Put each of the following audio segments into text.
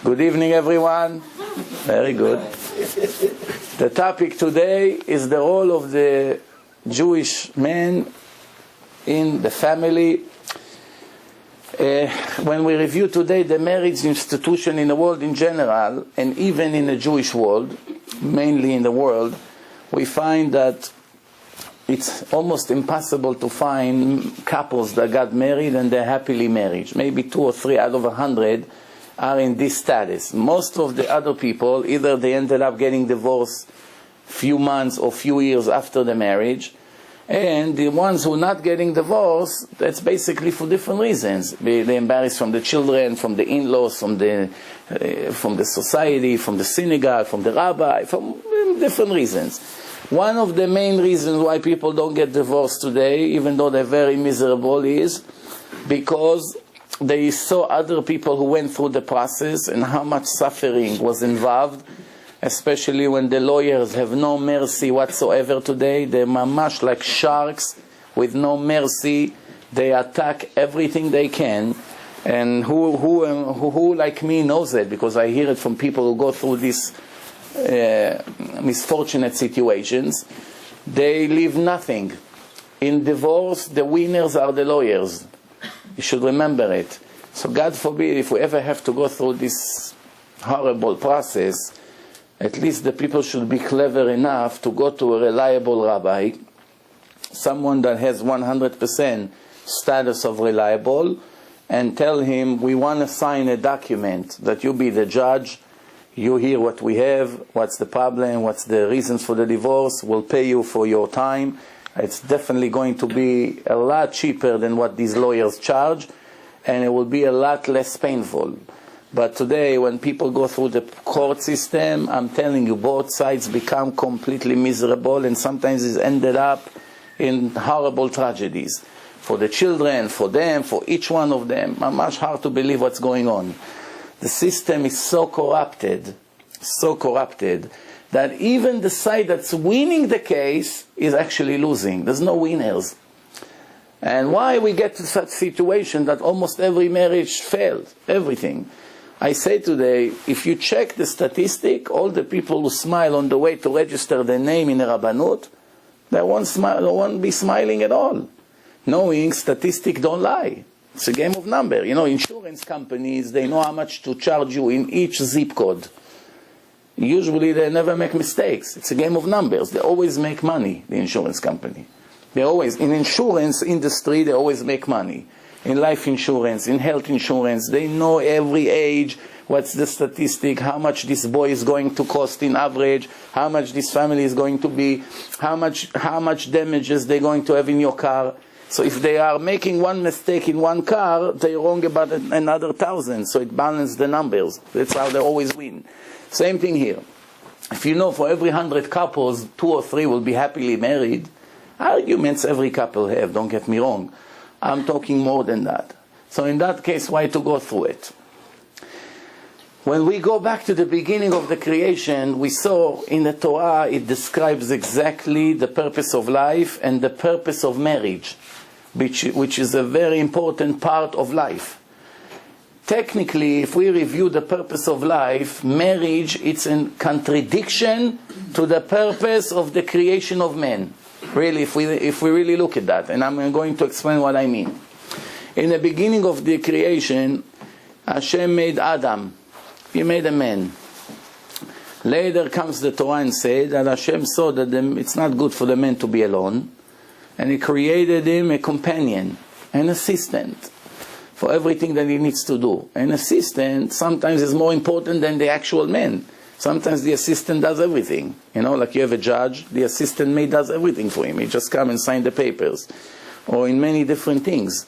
Good evening, everyone. Very good. The topic today is the role of the Jewish man in the family. When we review today the marriage institution in the world in general, and even in the Jewish world, mainly in the world, we find that it's almost impossible to find couples that got married and they're happily married. Maybe 2 or 3 out of 100 are in this status. Most of the other people, either they ended up getting divorced few months or few years after the marriage, and the ones who are not getting divorced, that's basically for different reasons. They're embarrassed from the children, from the in-laws, from the society, from the synagogue, from the rabbi, from different reasons. One of the main reasons why people don't get divorced today, even though they're very miserable, is because they saw other people who went through the process and how much suffering was involved, especially when the lawyers have no mercy whatsoever today. They're mamash like sharks with no mercy. They attack everything they can. And who like me knows it, because I hear it from people who go through these misfortunate situations. They leave nothing. In divorce, the winners are the lawyers. You should remember it. So God forbid if we ever have to go through this horrible process, at least the people should be clever enough to go to a reliable rabbi, someone that has 100% status of reliable, and tell him, we want to sign a document that you be the judge, you hear what we have, what's the problem, what's the reasons for the divorce, we'll pay you for your time. It's definitely going to be a lot cheaper than what these lawyers charge, and it will be a lot less painful. But today, when people go through the court system, I'm telling you, both sides become completely miserable, and sometimes it's ended up in horrible tragedies. For the children, for them, for each one of them. Much hard to believe what's going on. The system is so corrupted, that even the side that's winning the case is actually losing. There's no winners. And why we get to such situation that almost every marriage failed, everything. I say today, if you check the statistic, all the people who smile on the way to register their name in a Rabbanut, they won't be smiling at all. Knowing statistics don't lie. It's a game of number. You know, insurance companies, they know how much to charge you in each zip code. Usually they never make mistakes. It's a game of numbers. They always make money, the insurance company. They always, in insurance industry, they always make money. In life insurance, in health insurance, they know every age, what's the statistic, how much this boy is going to cost in average, how much this family is going to be, how much damages they're going to have in your car. So if they are making one mistake in one car, they're wrong about another 1,000. So it balances the numbers. That's how they always win. Same thing here. If you know for every 100 couples, 2 or 3 will be happily married, arguments every couple have, don't get me wrong. I'm talking more than that. So in that case, why to go through it? When we go back to the beginning of the creation, we saw in the Torah, it describes exactly the purpose of life and the purpose of marriage, which is a very important part of life. Technically, if we review the purpose of life, marriage, it's in contradiction to the purpose of the creation of man. Really, if we really look at that, and I'm going to explain what I mean. In the beginning of the creation, Hashem made Adam. He made a man. Later comes the Torah and said that Hashem saw that it's not good for the man to be alone, and He created him a companion, an assistant, for everything that he needs to do. An assistant sometimes is more important than the actual man. Sometimes the assistant does everything. You know, like you have a judge, the assistant maid does everything for him. He just come and sign the papers. Or in many different things.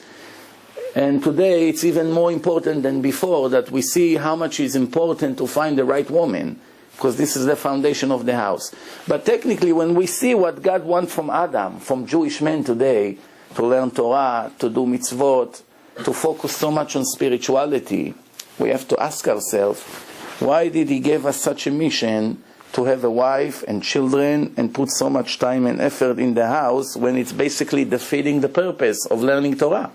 And today it's even more important than before that we see how much it's important to find the right woman. Because this is the foundation of the house. But technically when we see what God wants from Adam, from Jewish men today, to learn Torah, to do mitzvot, to focus so much on spirituality, we have to ask ourselves, why did He give us such a mission to have a wife and children and put so much time and effort in the house when it's basically defeating the purpose of learning Torah?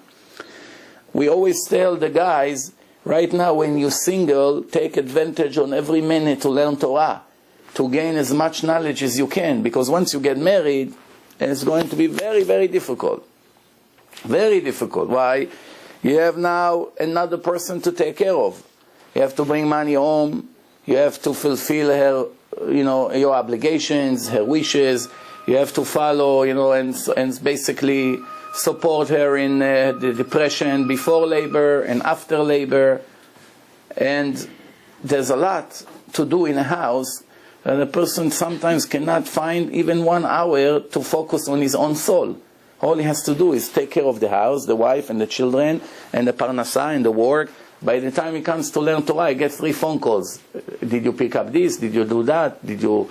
We always tell the guys, Right now, when you're single, take advantage on every minute to learn Torah, to gain as much knowledge as you can, because once you get married, it's going to be very, very difficult. Very difficult. Why? You have now another person to take care of. You have to bring money home. You have to fulfill her, your obligations, her wishes. You have to follow, and basically support her in the depression before labor and after labor. And there's a lot to do in a house, and a person sometimes cannot find even 1 hour to focus on his own soul. All he has to do is take care of the house, the wife and the children, and the parnasa and the work. By the time he comes to learn Torah, he gets 3 phone calls. Did you pick up this? Did you do that? Did you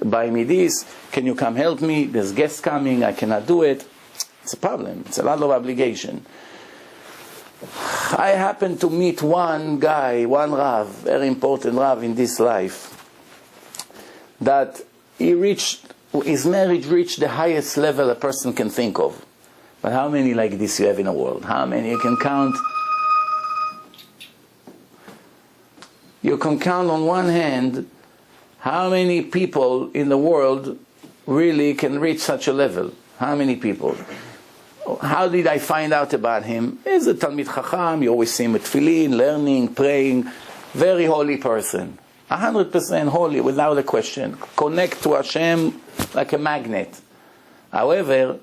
buy me this? Can you come help me? There's guests coming. I cannot do it. It's a problem. It's a lot of obligation. I happened to meet one guy, one Rav, very important Rav in this life, that his marriage reached the highest level a person can think of. But how many like this you have in the world? How many you can count? You can count on one hand how many people in the world really can reach such a level. How many people? How did I find out about him? He's a Talmid Chacham. You always see him at Tefillin, learning, praying. Very holy person. 100% holy, without a question. Connect to Hashem like a magnet. However,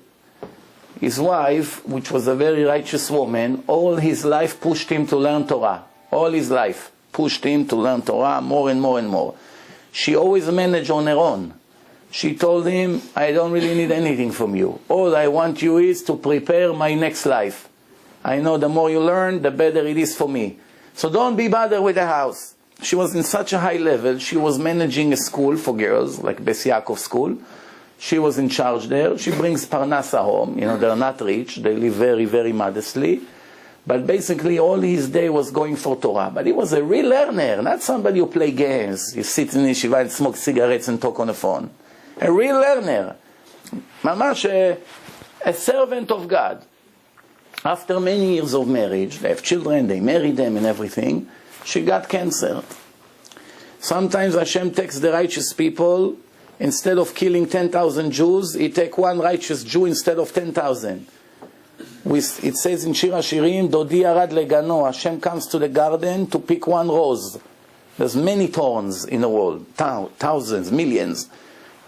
his wife, which was a very righteous woman, all his life pushed him to learn Torah. All his life pushed him to learn Torah more and more and more. She always managed on her own. She told him, I don't really need anything from you. All I want you is to prepare my next life. I know the more you learn, the better it is for me. So don't be bothered with the house. She was in such a high level. She was managing a school for girls, like Bes Yaakov school. She was in charge there. She brings parnasa home. They're not rich. They live very, very modestly. But basically, all his day was going for Torah. But he was a real learner, not somebody who play games. You sit in yeshiva and smoke cigarettes and talk on the phone. A real learner. Mamash, a servant of God. After many years of marriage, they have children, they marry them and everything, she got cancer. Sometimes Hashem takes the righteous people, instead of killing 10,000 Jews, he take one righteous Jew instead of 10,000. It says in Shir HaShirim, Dodi Arad Legano, Hashem comes to the garden to pick one rose. There's many thorns in the world, thousands, millions.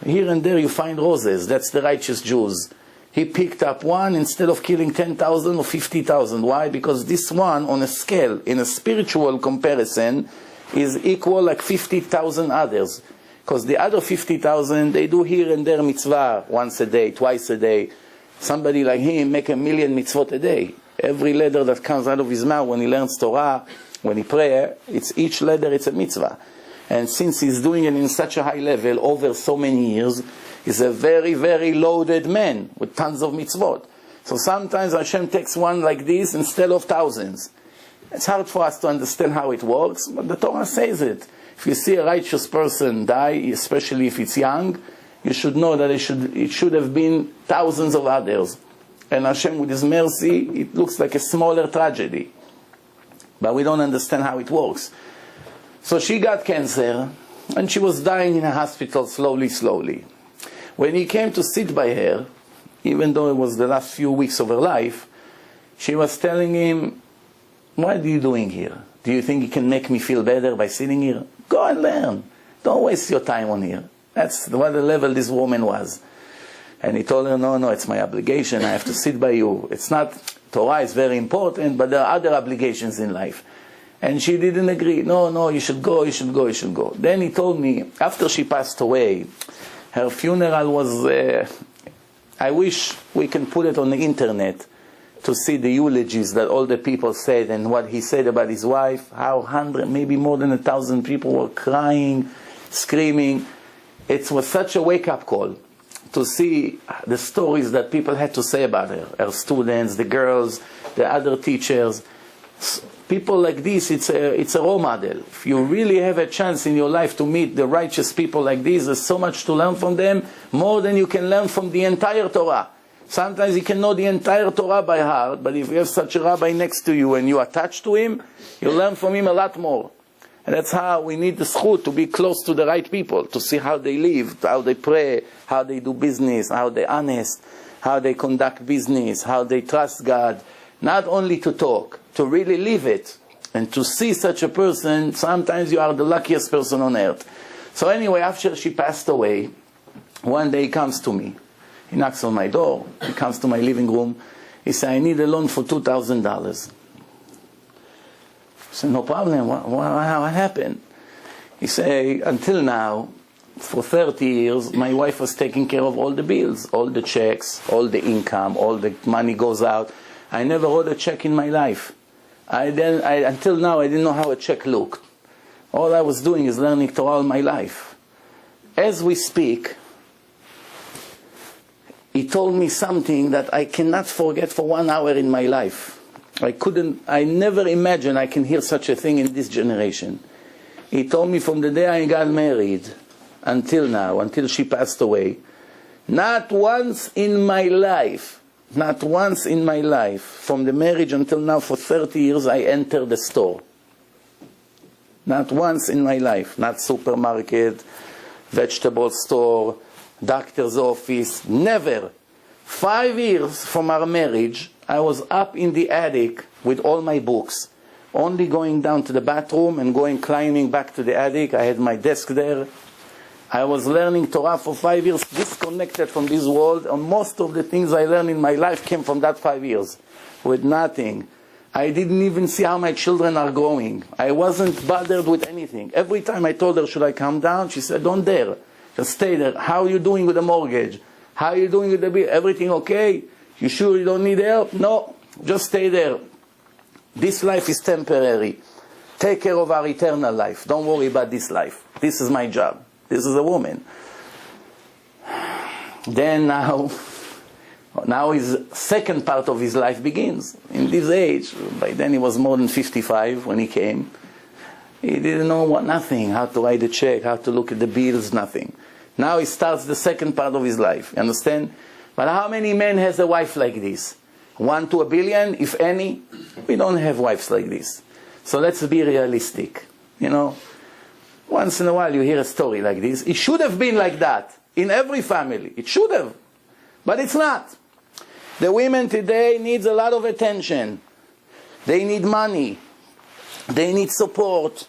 Here and there you find roses. That's the righteous Jews. He picked up one instead of killing 10,000 or 50,000. Why? Because this one, on a scale, in a spiritual comparison, is equal like 50,000 others. Because the other 50,000, they do here and there mitzvah once a day, twice a day. Somebody like him make 1,000,000 mitzvot a day. Every letter that comes out of his mouth when he learns Torah, when he prays, each letter it's a mitzvah. And since he's doing it in such a high level over so many years, he's a very, very loaded man with tons of mitzvot. So sometimes Hashem takes one like this instead of thousands. It's hard for us to understand how it works, but the Torah says it. If you see a righteous person die, especially if it's young, you should know that it should have been thousands of others. And Hashem, with His mercy, it looks like a smaller tragedy. But we don't understand how it works. So she got cancer, and she was dying in a hospital slowly, slowly. When he came to sit by her, even though it was the last few weeks of her life, she was telling him, what are you doing here? Do you think you can make me feel better by sitting here? Go and learn. Don't waste your time on here. That's what the level this woman was. And he told her, no, it's my obligation. I have to sit by you. It's not, Torah is very important, but there are other obligations in life. And she didn't agree. No, you should go. Then he told me, after she passed away, her funeral was, I wish we can put it on the internet to see the eulogies that all the people said and what he said about his wife, how 100, maybe more than 1,000 people were crying, screaming. It was such a wake-up call to see the stories that people had to say about her students, the girls, the other teachers. People like this, it's a role model. If you really have a chance in your life to meet the righteous people like this, there's so much to learn from them, more than you can learn from the entire Torah. Sometimes he can know the entire Torah by heart, but if you have such a rabbi next to you and you are attached to him, you learn from him a lot more. And that's how we need the zchut to be close to the right people, to see how they live, how they pray, how they do business, how they're honest, how they conduct business, how they trust God. Not only to talk, to really live it. And to see such a person, sometimes you are the luckiest person on earth. So anyway, after she passed away, one day he comes to me. He knocks on my door. He comes to my living room. He said, I need a loan for $2,000. I said, no problem. What happened? He said, until now, for 30 years, my wife was taking care of all the bills, all the checks, all the income, all the money goes out. I never wrote a check in my life. Until now, I didn't know how a check looked. All I was doing is learning Torah all my life. As we speak, he told me something that I cannot forget for 1 hour in my life. I never imagined I can hear such a thing in this generation. He told me from the day I got married until now, until she passed away, not once in my life, from the marriage until now for 30 years, I entered the store. Not once in my life. Not supermarket, vegetable store, doctor's office, never. 5 years from our marriage, I was up in the attic with all my books, only going down to the bathroom and climbing back to the attic. I had my desk there. I was learning Torah for 5 years, disconnected from this world, and most of the things I learned in my life came from that 5 years, with nothing. I didn't even see how my children are growing. I wasn't bothered with anything. Every time I told her, should I come down? She said, don't dare. Just stay there. How are you doing with the mortgage? How are you doing with the bill? Everything okay? You sure you don't need help? No. Just stay there. This life is temporary. Take care of our eternal life. Don't worry about this life. This is my job. This is a woman. Then now his second part of his life begins. In this age, by then he was more than 55 when he came. He didn't know nothing, how to write a check, how to look at the bills, nothing. Now he starts the second part of his life, you understand? But how many men has a wife like this? 1 to 1 billion, if any? We don't have wives like this. So let's be realistic, you know? Once in a while you hear a story like this. It should have been like that in every family. It should have. But it's not. The women today need a lot of attention. They need money. They need support.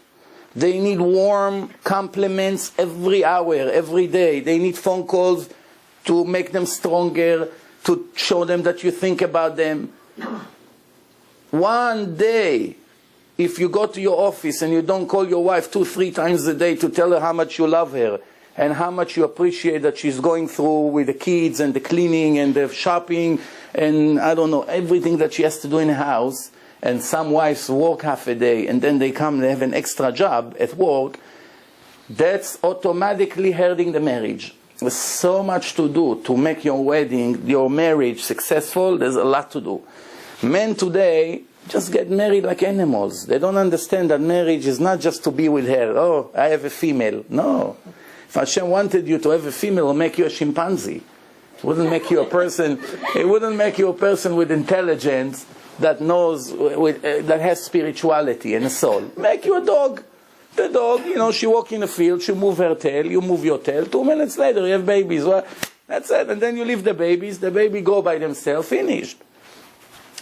They need warm compliments every hour, every day. They need phone calls to make them stronger, to show them that you think about them. One day, if you go to your office and you don't call your wife 2-3 times a day to tell her how much you love her and how much you appreciate that she's going through with the kids and the cleaning and the shopping and I don't know, everything that she has to do in the house, and some wives work half a day and then they come and they have an extra job at work, that's automatically hurting the marriage. There's so much to do to make your wedding, your marriage successful. There's a lot to do. Men today just get married like animals. They don't understand that marriage is not just to be with her. Oh, I have a female. No. If Hashem wanted you to have a female, it would make you a chimpanzee. It wouldn't make you a person. It wouldn't make you a person with intelligence that knows, that has spirituality and a soul. Make you a dog. The dog, you know, she walk in the field, she move her tail, you move your tail. 2 minutes later, you have babies. Well, that's it. And then you leave the babies. The baby go by themselves. Finished.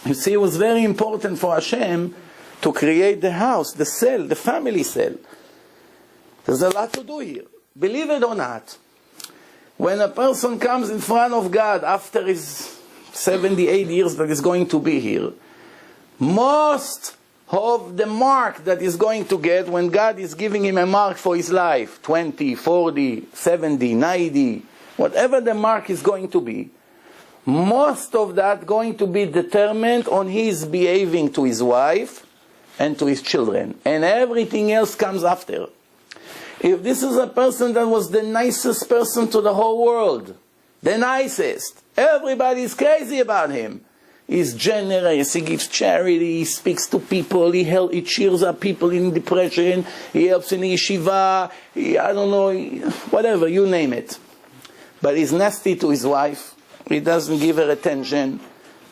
You see, it was very important for Hashem to create the house, the cell, the family cell. There's a lot to do here. Believe it or not, when a person comes in front of God after his 78 years that he's going to be here, most of the mark that he's going to get when God is giving him a mark for his life, 20, 40, 70, 90, whatever the mark is going to be, most of that going to be determined on his behaving to his wife and to his children. And everything else comes after. If this is a person that was the nicest person to the whole world, the nicest, everybody's crazy about him. He's generous, he gives charity, he speaks to people, he cheers up people in depression, he helps in yeshiva, I don't know, whatever, you name it. But he's nasty to his wife, He doesn't give her attention,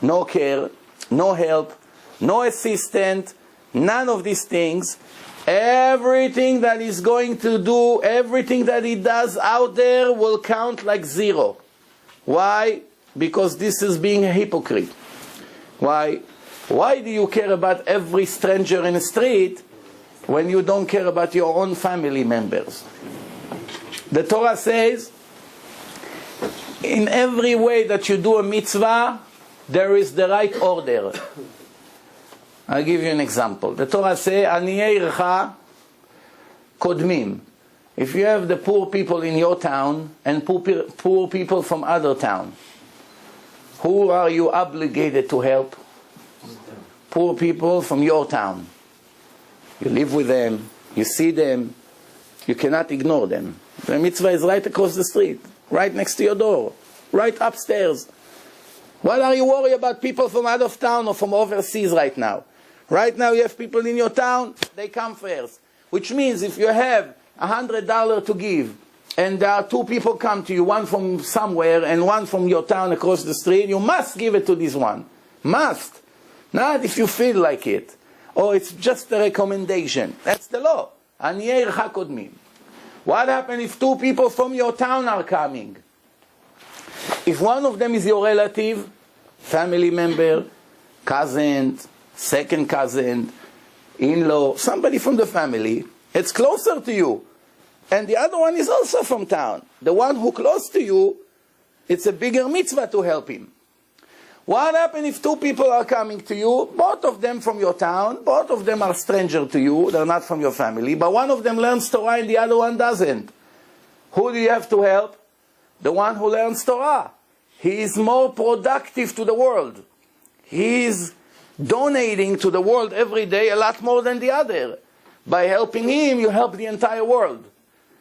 no care, no help, no assistant, none of these things. Everything that he's going to do, everything that he does out there will count like zero. Why? Because this is being a hypocrite. Why? Why do you care about every stranger in the street when you don't care about your own family members? The Torah says, in every way that you do a mitzvah, there is the right order. I'll give you an example. The Torah says, Aniyei Ircha Kodmim. If you have the poor people in your town and poor people from other town, who are you obligated to help? Poor people from your town. You live with them, you see them, you cannot ignore them. The mitzvah is right across the street, right next to your door, right upstairs. What are you worried about people from out of town or from overseas right now? Right now you have people in your town, they come first. Which means if you have $100 to give, and there are two people come to you, one from somewhere and one from your town across the street, you must give it to this one. Must. Not if you feel like it. Or it's just a recommendation. That's the law. Aniyei Ircha Kodmim. What happens if two people from your town are coming? If one of them is your relative, family member, cousin, second cousin, in-law, somebody from the family, it's closer to you. And the other one is also from town. The one who close to you, it's a bigger mitzvah to help him. What happens if two people are coming to you, both of them from your town, both of them are stranger to you, they're not from your family, but one of them learns Torah and the other one doesn't? Who do you have to help? The one who learns Torah. He is more productive to the world. He is donating to the world every day a lot more than the other. By helping him, you help the entire world.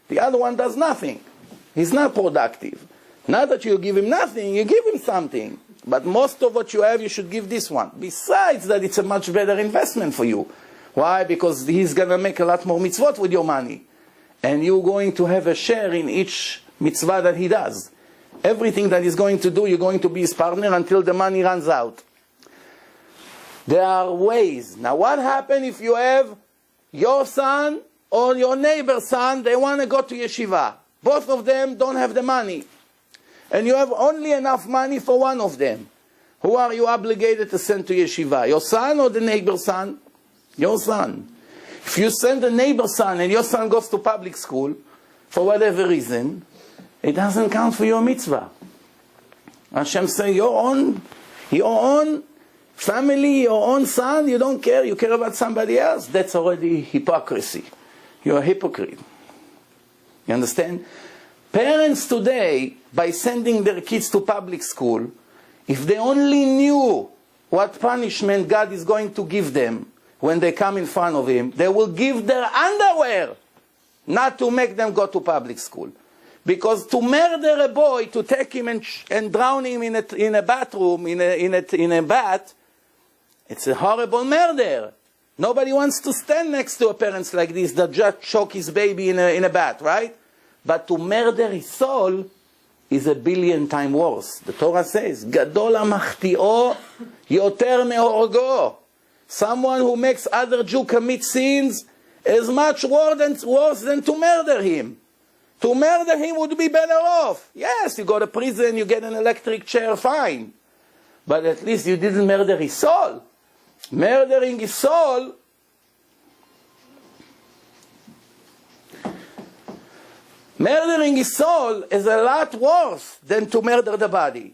The other one does nothing. He's not productive. Not that you give him nothing, you give him something. But most of what you have, you should give this one. Besides that, it's a much better investment for you. Why? Because he's going to make a lot more mitzvot with your money. And you're going to have a share in each mitzvah that he does. Everything that he's going to do, you're going to be his partner until the money runs out. There are ways. Now what happens if you have your son or your neighbor's son, they want to go to yeshiva. Both of them don't have the money. And you have only enough money for one of them. Who are you obligated to send to yeshiva? Your son or the neighbor's son? Your son. If you send the neighbor's son and your son goes to public school, for whatever reason, it doesn't count for your mitzvah. Hashem say, your own family, your own son, you don't care, you care about somebody else. That's already hypocrisy. You're a hypocrite. You understand? Parents today, by sending their kids to public school, if they only knew what punishment God is going to give them when they come in front of Him, they will give their underwear not to make them go to public school. Because to murder a boy, to take him and drown him in a bathroom, in a bath, it's a horrible murder. Nobody wants to stand next to a parent like this that just choke his baby in a bath, right? But to murder his soul is 1,000,000,000 times worse. The Torah says, Gadol ha'machti'o yoter me'orgo. Someone who makes other Jew commit sins is much worse than to murder him. To murder him would be better off. Yes, you go to prison, you get an electric chair, fine. But at least you didn't murder his soul. Murdering his soul is a lot worse than to murder the body.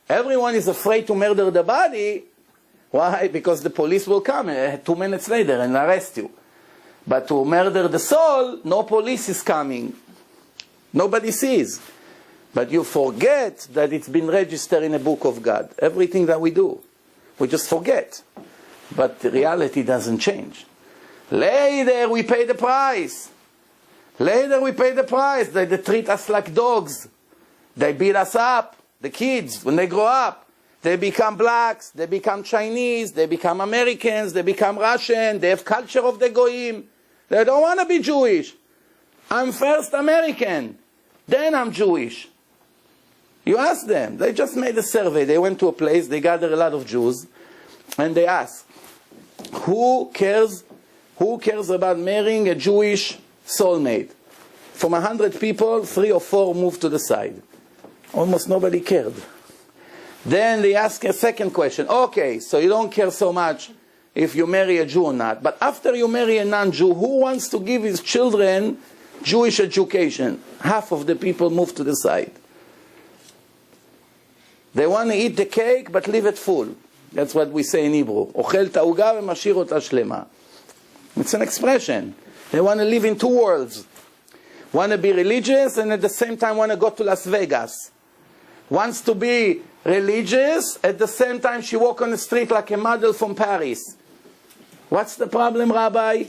Everyone is afraid to murder the body. Why? Because the police will come 2 minutes later and arrest you. But to murder the soul, no police is coming. Nobody sees. But you forget that it's been registered in a book of God. Everything that we do, we just forget. But the reality doesn't change. Later we pay the price. Later we pay the price. They treat us like dogs. They beat us up. The kids, when they grow up, they become blacks, they become Chinese, they become Americans, they become Russian, they have culture of the Goyim. They don't want to be Jewish. I'm first American, then I'm Jewish. You ask them. They just made a survey. They went to a place, they gathered a lot of Jews, and they asked, who cares about marrying a Jewish soulmate? From 100 people, 3 or 4 moved to the side. Almost nobody cared. Then they ask a second question. Okay, so you don't care so much if you marry a Jew or not. But after you marry a non-Jew, who wants to give his children Jewish education? Half of the people move to the side. They want to eat the cake, but leave it full. That's what we say in Hebrew. Ochel את העוגה ומשאיר אותה שלמה. It's an expression. They want to live in 2 worlds. Want to be religious and at the same time want to go to Las Vegas. Wants to be religious, at the same time she walk on the street like a model from Paris. What's the problem, Rabbi?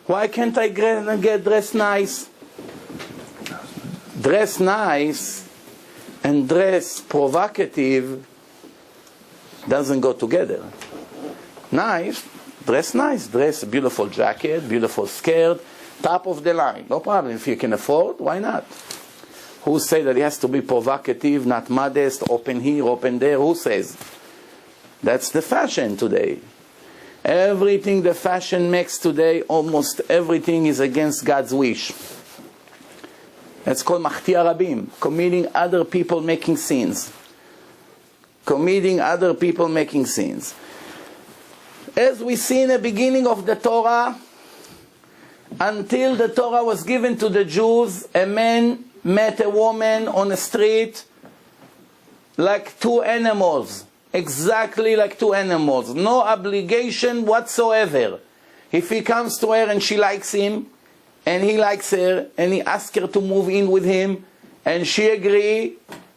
Why can't I get dressed nice? Dress nice and dress provocative doesn't go together. Nice, dress a beautiful jacket, beautiful skirt, top of the line. No problem. If you can afford, why not? Who say that it has to be provocative, not modest, open here, open there? Who says? That's the fashion today. Everything the fashion makes today, almost everything is against God's wish. That's called mahtia rabim, committing other people making sins. Committing other people making sins. As we see in the beginning of the Torah, until the Torah was given to the Jews, a man met a woman on the street like 2 animals. Exactly like 2 animals. No obligation whatsoever. If he comes to her and she likes him, and he likes her, and he asks her to move in with him, and she agrees,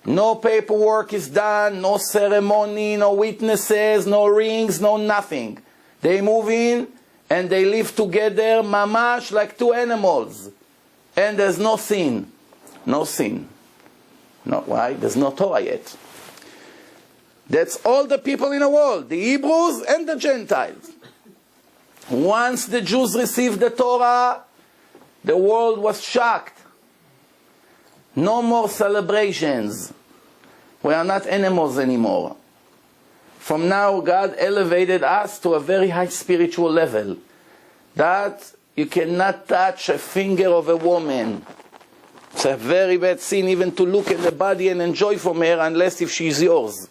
no paperwork is done, no ceremony, no witnesses, no rings, no nothing. They move in, and they live together, mamash, like 2 animals. And there's no sin. No sin. No, why? There's no Torah yet. That's all the people in the world, the Hebrews and the Gentiles. Once the Jews received the Torah, the world was shocked. No more celebrations. We are not animals anymore. From now, God elevated us to a very high spiritual level. That you cannot touch a finger of a woman. It's a very bad sin even to look at the body and enjoy from her unless if she's yours.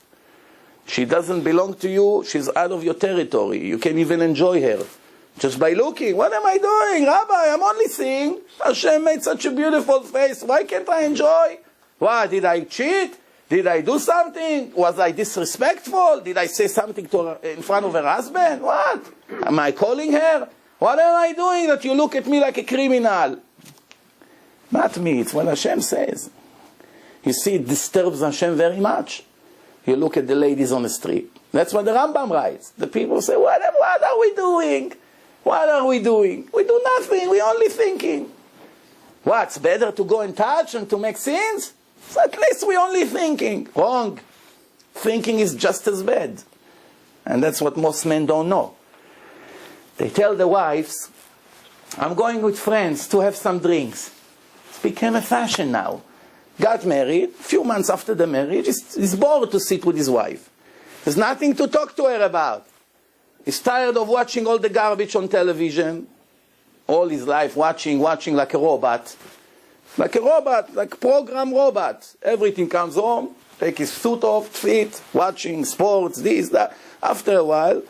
She doesn't belong to you, she's out of your territory. You can even enjoy her. Just by looking, what am I doing? Rabbi, I'm only seeing. Hashem made such a beautiful face. Why can't I enjoy? What, did I cheat? Did I do something? Was I disrespectful? Did I say something to her in front of her husband? What? Am I calling her? What am I doing that you look at me like a criminal? Not me, it's what Hashem says. You see, it disturbs Hashem very much. You look at the ladies on the street. That's what the Rambam writes. The people say, what are we doing? What are we doing? We do nothing, we're only thinking. What's better to go and touch and to make sins? So at least we're only thinking. Wrong. Thinking is just as bad. And that's what most men don't know. They tell the wives, I'm going with friends to have some drinks. It became a fashion now. Got married, a few months after the marriage, he's bored to sit with his wife. There's nothing to talk to her about. He's tired of watching all the garbage on television. All his life watching like a robot. Like a robot, like a program robot. Everything comes home, take his suit off, fit, watching sports, this, that. After a while,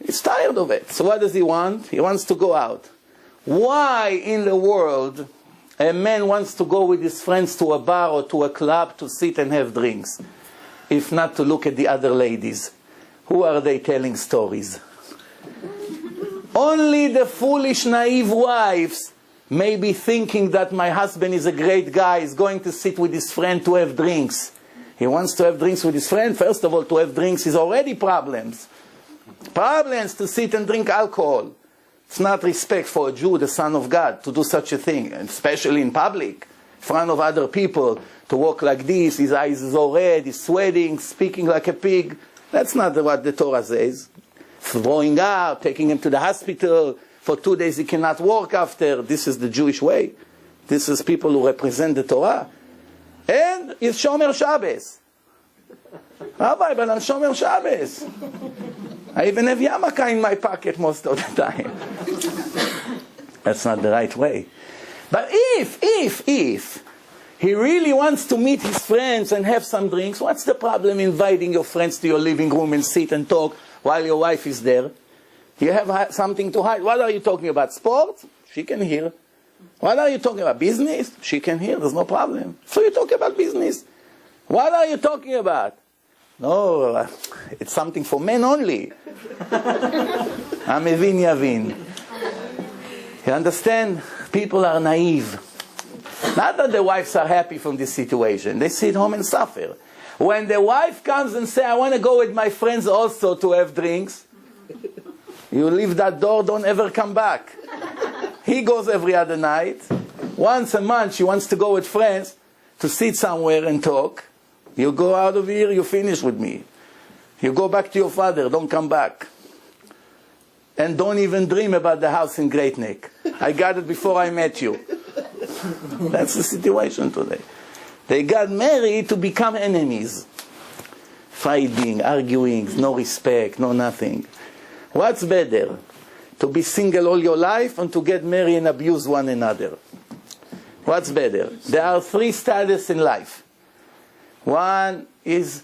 he's tired of it. So what does he want? He wants to go out. Why in the world a man wants to go with his friends to a bar or to a club to sit and have drinks, if not to look at the other ladies? Who are they telling stories? Only the foolish, naive wives may be thinking that my husband is a great guy, is going to sit with his friend to have drinks. He wants to have drinks with his friend. First of all, to have drinks is already problems. Problems to sit and drink alcohol. It's not respect for a Jew, the son of God, to do such a thing, especially in public, in front of other people, to walk like this, his eyes is all red, he's sweating, speaking like a pig. That's not what the Torah says. Throwing up, taking him to the hospital, for 2 days he cannot work after. This is the Jewish way. This is people who represent the Torah. And he's Shomer Shabbos. Rabbi, but I'm Shomer Shabbos. I even have yarmulke in my pocket most of the time. That's not the right way. But if he really wants to meet his friends and have some drinks, what's the problem inviting your friends to your living room and sit and talk while your wife is there? You have something to hide. What are you talking about? Sports? She can hear. What are you talking about? Business? She can hear. There's no problem. So you talk about business. What are you talking about? No, it's something for men only. Amevin yavin. You understand? People are naive. Not that the wives are happy from this situation. They sit home and suffer. When the wife comes and says, I want to go with my friends also to have drinks, you leave that door, don't ever come back. He goes every other night. Once a month she wants to go with friends to sit somewhere and talk. You go out of here, you finish with me. You go back to your father, don't come back. And don't even dream about the house in Great Neck. I got it before I met you. That's the situation today. They got married to become enemies. Fighting, arguing, no respect, no nothing. What's better? To be single all your life and to get married and abuse one another? What's better? There are three status in life. One is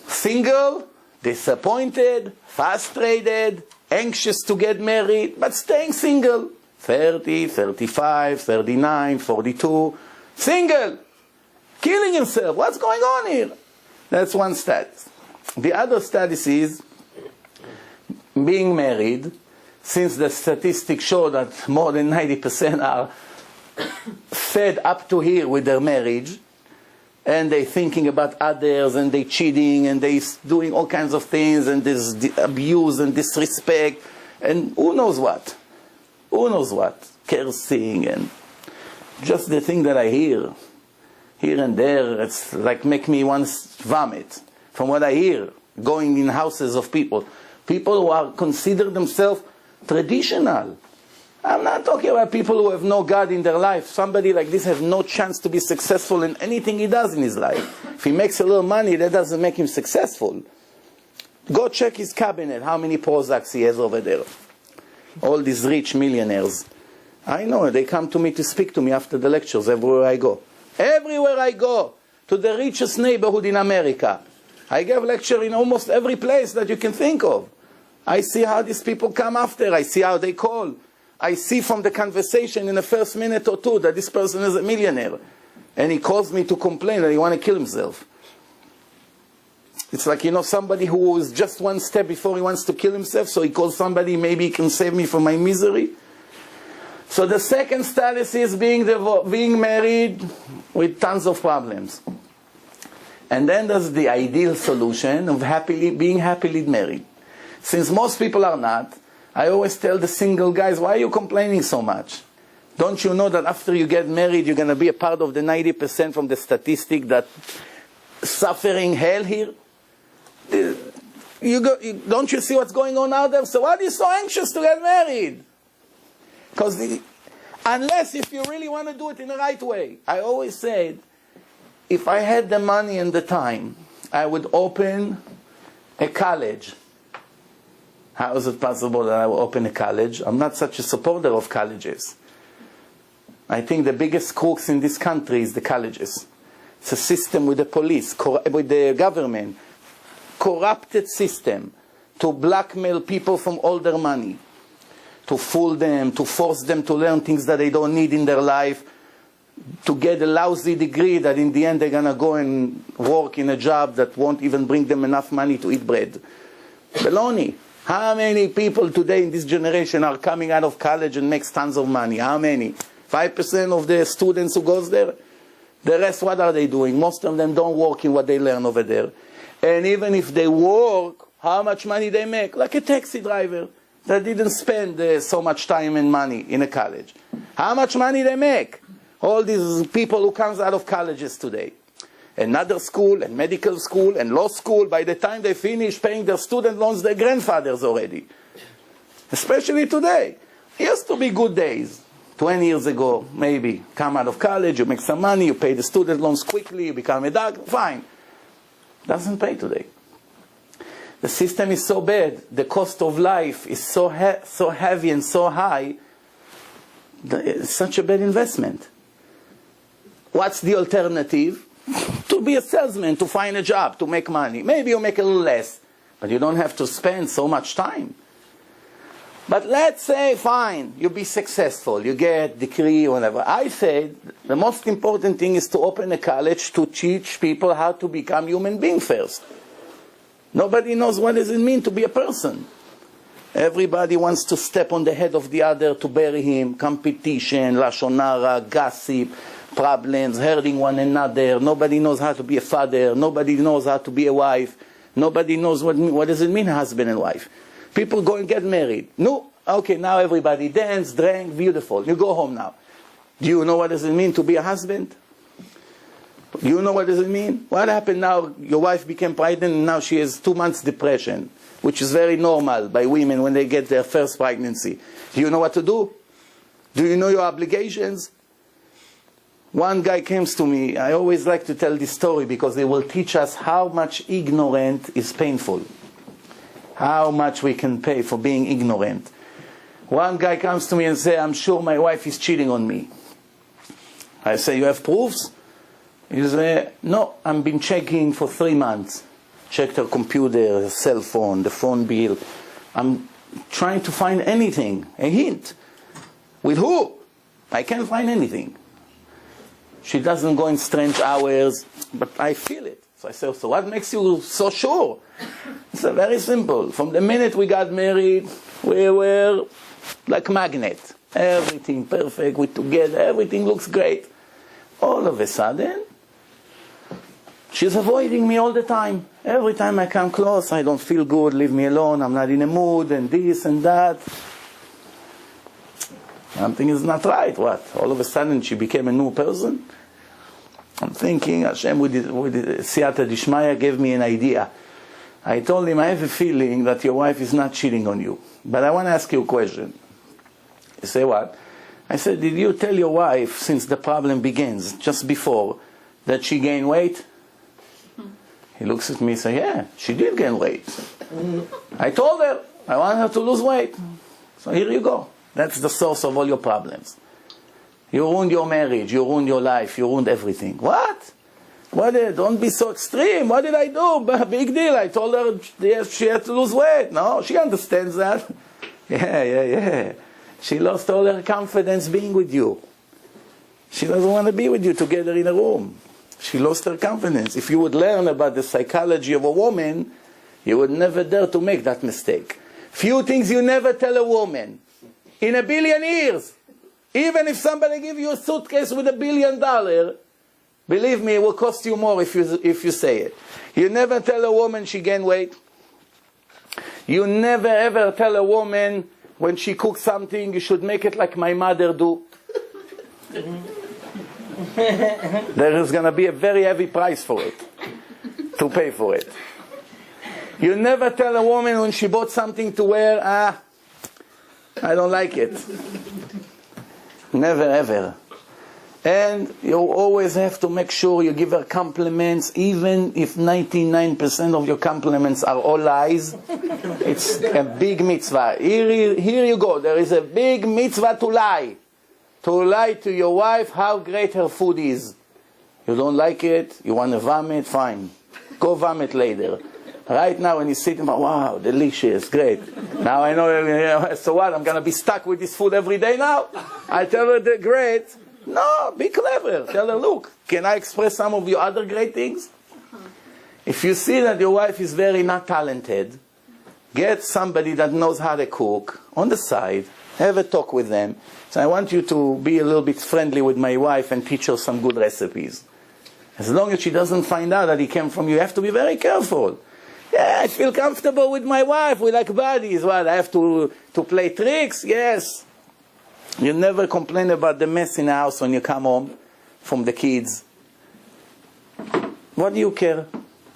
single, disappointed, frustrated, anxious to get married, but staying single. 30, 35, 39, 42. Single. Killing himself. What's going on here? That's one status. The other status is being married, since the statistics show that more than 90% are fed up to here with their marriage, and they thinking about others, and they cheating, and they doing all kinds of things, and there's abuse and disrespect, and who knows what. Who knows what? Cursing, and just the thing that I hear, here and there, it's like make me once vomit from what I hear, going in houses of people. People who are consider themselves traditional. I'm not talking about people who have no God in their life. Somebody like this has no chance to be successful in anything he does in his life. If he makes a little money, that doesn't make him successful. Go check his cabinet, how many Prozacs he has over there. All these rich millionaires. I know, they come to me to speak to me after the lectures everywhere I go. Everywhere I go, to the richest neighborhood in America. I give lecture in almost every place that you can think of. I see how these people come after. I see how they call. I see from the conversation in the first minute or two that this person is a millionaire. And he calls me to complain that he wants to kill himself. It's like, somebody who is just one step before he wants to kill himself, so he calls somebody, maybe he can save me from my misery. So the second status is being married with tons of problems. And then there's the ideal solution of being happily married. Since most people are not, I always tell the single guys, why are you complaining so much? Don't you know that after you get married, you're going to be a part of the 90% from the statistic that suffering hell here? Don't you see what's going on out there? So why are you so anxious to get married? Because unless if you really want to do it in the right way. I always said, if I had the money and the time, I would open a college. How is it possible that I will open a college? I'm not such a supporter of colleges. I think the biggest crooks in this country is the colleges. It's a system with the police, with the government, corrupted system to blackmail people from all their money, to fool them, to force them to learn things that they don't need in their life, to get a lousy degree that in the end they're going to go and work in a job that won't even bring them enough money to eat bread. Baloney. How many people today in this generation are coming out of college and makes tons of money? How many? 5% of the students who goes there? The rest, what are they doing? Most of them don't work in what they learn over there. And even if they work, how much money they make? Like a taxi driver that didn't spend so much time and money in a college. How much money they make? All these people who comes out of colleges today. Another school, and medical school, and law school, by the time they finish paying their student loans, their grandfathers already. Especially today. It used to be good days. 20 years ago, maybe, come out of college, you make some money, you pay the student loans quickly, you become a doctor, fine. Doesn't pay today. The system is so bad, the cost of life is so heavy and so high, it's such a bad investment. What's the alternative? To be a salesman, to find a job, to make money. Maybe you make a little less, but you don't have to spend so much time. But let's say, fine, you be successful, you get degree, whatever. I said the most important thing is to open a college to teach people how to become human beings first. Nobody knows what does it mean to be a person. Everybody wants to step on the head of the other to bury him. Competition, lashon hara, gossip, problems, hurting one another. Nobody knows how to be a father. Nobody knows how to be a wife. Nobody knows what does it mean, husband and wife. People go and get married. No, okay, now everybody dance, drank, beautiful. You go home now. Do you know what does it mean to be a husband? Do you know what does it mean? What happened now? Your wife became pregnant and now she has 2 months depression, which is very normal by women when they get their first pregnancy. Do you know what to do? Do you know your obligations? One guy came to me. I always like to tell this story because it will teach us how much ignorant is painful. How much we can pay for being ignorant. One guy comes to me and says, I'm sure my wife is cheating on me. I say, you have proofs? He says, no, I've been checking for 3 months. Checked her computer, her cell phone, the phone bill. I'm trying to find anything, a hint. With who? I can't find anything. She doesn't go in strange hours, but I feel it. So I said, so what makes you so sure? It's very simple. From the minute we got married, we were like magnet. Everything perfect, we're together, everything looks great. All of a sudden, she's avoiding me all the time. Every time I come close, I don't feel good, leave me alone, I'm not in a mood, and this and that. Something is not right. What? All of a sudden she became a new person? I'm thinking, Hashem with Siyata Dishmaya gave me an idea. I told him, I have a feeling that your wife is not cheating on you. But I want to ask you a question. He said, what? I said, did you tell your wife since the problem begins, just before, that she gained weight? He looks at me and says, yeah, she did gain weight. I told her, I want her to lose weight. So here you go. That's the source of all your problems. You ruined your marriage, you ruined your life, you ruined everything. What? Don't be so extreme. What did I do? Big deal. I told her she had to lose weight. No, she understands that. Yeah. She lost all her confidence being with you. She doesn't want to be with you together in a room. She lost her confidence. If you would learn about the psychology of a woman, you would never dare to make that mistake. Few things you never tell a woman. In 1 billion years. Even if somebody give you a suitcase with $1 billion, believe me, it will cost you more if you say it. You never tell a woman she gained weight. You never ever tell a woman when she cooks something, you should make it like my mother do. There is going to be a very heavy price for it, to pay for it. You never tell a woman when she bought something to wear, I don't like it. Never ever. And you always have to make sure you give her compliments, even if 99% of your compliments are all lies. It's a big mitzvah. Here you go. There is a big mitzvah to lie. To lie to your wife how great her food is. You don't like it, you want to vomit, fine. Go vomit later. Right now when you sit, wow, delicious, great. Now I know, so what, I'm going to be stuck with this food every day now? I tell her they're great. No, be clever. Tell her, look, can I express some of your other great things? If you see that your wife is very not talented, get somebody that knows how to cook on the side, have a talk with them. So I want you to be a little bit friendly with my wife and teach her some good recipes. As long as she doesn't find out that he came from you have to be very careful. Yeah, I feel comfortable with my wife, we like buddies. What, I have to play tricks? Yes. You never complain about the mess in the house when you come home from the kids. What do you care?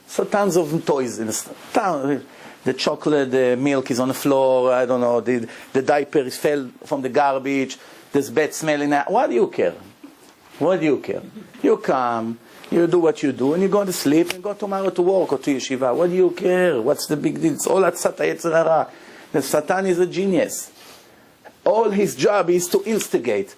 So tons of toys in the chocolate, the milk is on the floor, I don't know, the diaper fell from the garbage, there's bad smell in that. What do you care? What do you care? You come, you do what you do, and you go to sleep and go tomorrow to work or to yeshiva. What do you care? What's the big deal? It's all at Satan Yetzer Hara. The Satan is a genius. All his job is to instigate,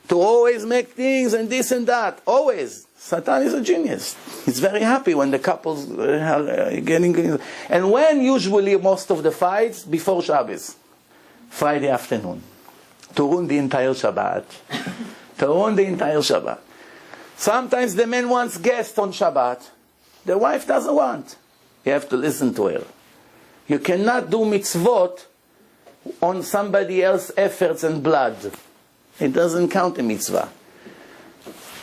to always make things and this and that. Always. Satan is a genius. He's very happy when the couples are getting... And when usually most of the fights? Before Shabbos. Friday afternoon. To ruin the entire Shabbat. To ruin the entire Shabbat. Sometimes the man wants guests on Shabbat. The wife doesn't want. You have to listen to her. You cannot do mitzvot on somebody else's efforts and blood. It doesn't count a mitzvah.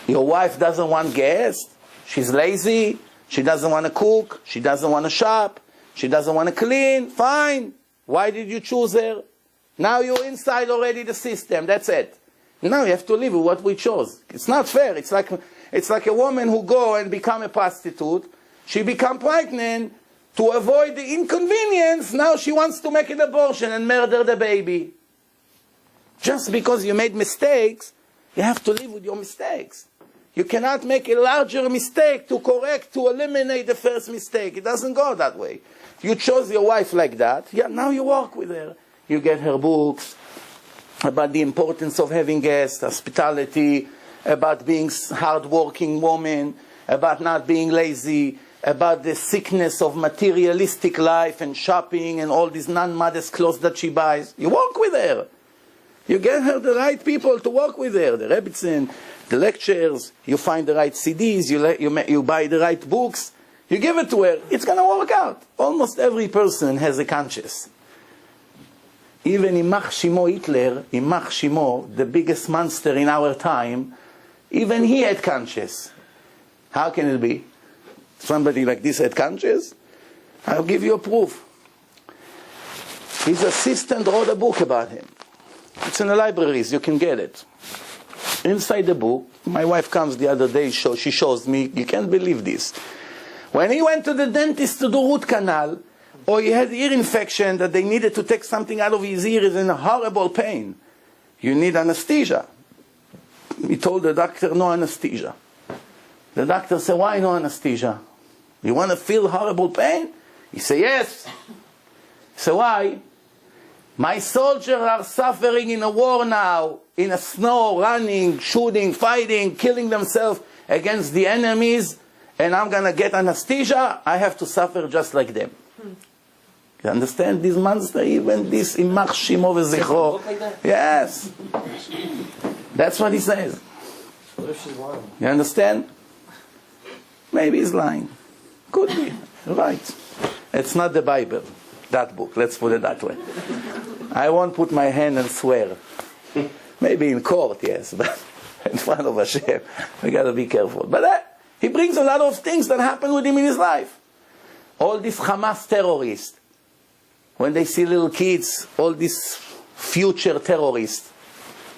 Your wife doesn't want guests. She's lazy. She doesn't want to cook. She doesn't want to shop. She doesn't want to clean. Fine. Why did you choose her? Now you're inside already the system. That's it. Now you have to live with what we chose. It's not fair. It's like a woman who go and become a prostitute. She become pregnant. To avoid the inconvenience, now she wants to make an abortion and murder the baby. Just because you made mistakes, you have to live with your mistakes. You cannot make a larger mistake to correct, to eliminate the first mistake. It doesn't go that way. You chose your wife like that. Yeah, now you work with her. You get her books about the importance of having guests, hospitality, about being a hard-working woman, about not being lazy, about the sickness of materialistic life and shopping and all these non-modest clothes that she buys. You work with her. You get her the right people to work with her, the Rebbitzin, the lectures, you find the right CDs, you buy the right books, you give it to her, it's going to work out. Almost every person has a conscience. Even Imach Shimo Hitler, Imach Shimo, the biggest monster in our time, even he had conscience. How can it be? Somebody like this had conscience? I'll give you a proof. His assistant wrote a book about him. It's in the libraries, you can get it. Inside the book, my wife comes the other day, she shows me, you can't believe this. When he went to the dentist to do root canal, or he had ear infection that they needed to take something out of his ear, is in a horrible pain. You need anesthesia. He told the doctor, no anesthesia. The doctor said, why no anesthesia? You want to feel horrible pain? He said, yes. He said, why? My soldiers are suffering in a war now, in a snow, running, shooting, fighting, killing themselves against the enemies, and I'm going to get anesthesia. I have to suffer just like them. You understand this monster? Even this Imach Shimo v'zichro. Yes. That's what he says. What if she's lying? You understand? Maybe he's lying. Could be. Right. It's not the Bible, that book. Let's put it that way. I won't put my hand and swear. Maybe in court, yes, but in front of Hashem, we got to be careful. But he brings a lot of things that happen with him in his life. All these Hamas terrorists, when they see little kids, all these future terrorists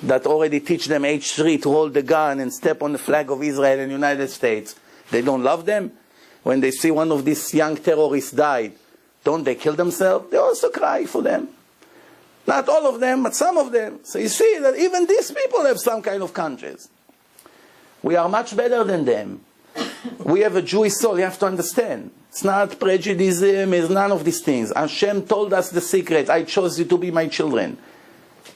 that already teach them age 3 to hold the gun and step on the flag of Israel and United States, they don't love them? When they see one of these young terrorists died, don't they kill themselves? They also cry for them. Not all of them, but some of them. So you see that even these people have some kind of conscience. We are much better than them. We have a Jewish soul, you have to understand. It's not prejudice, it's none of these things. Hashem told us the secret. I chose you to be my children.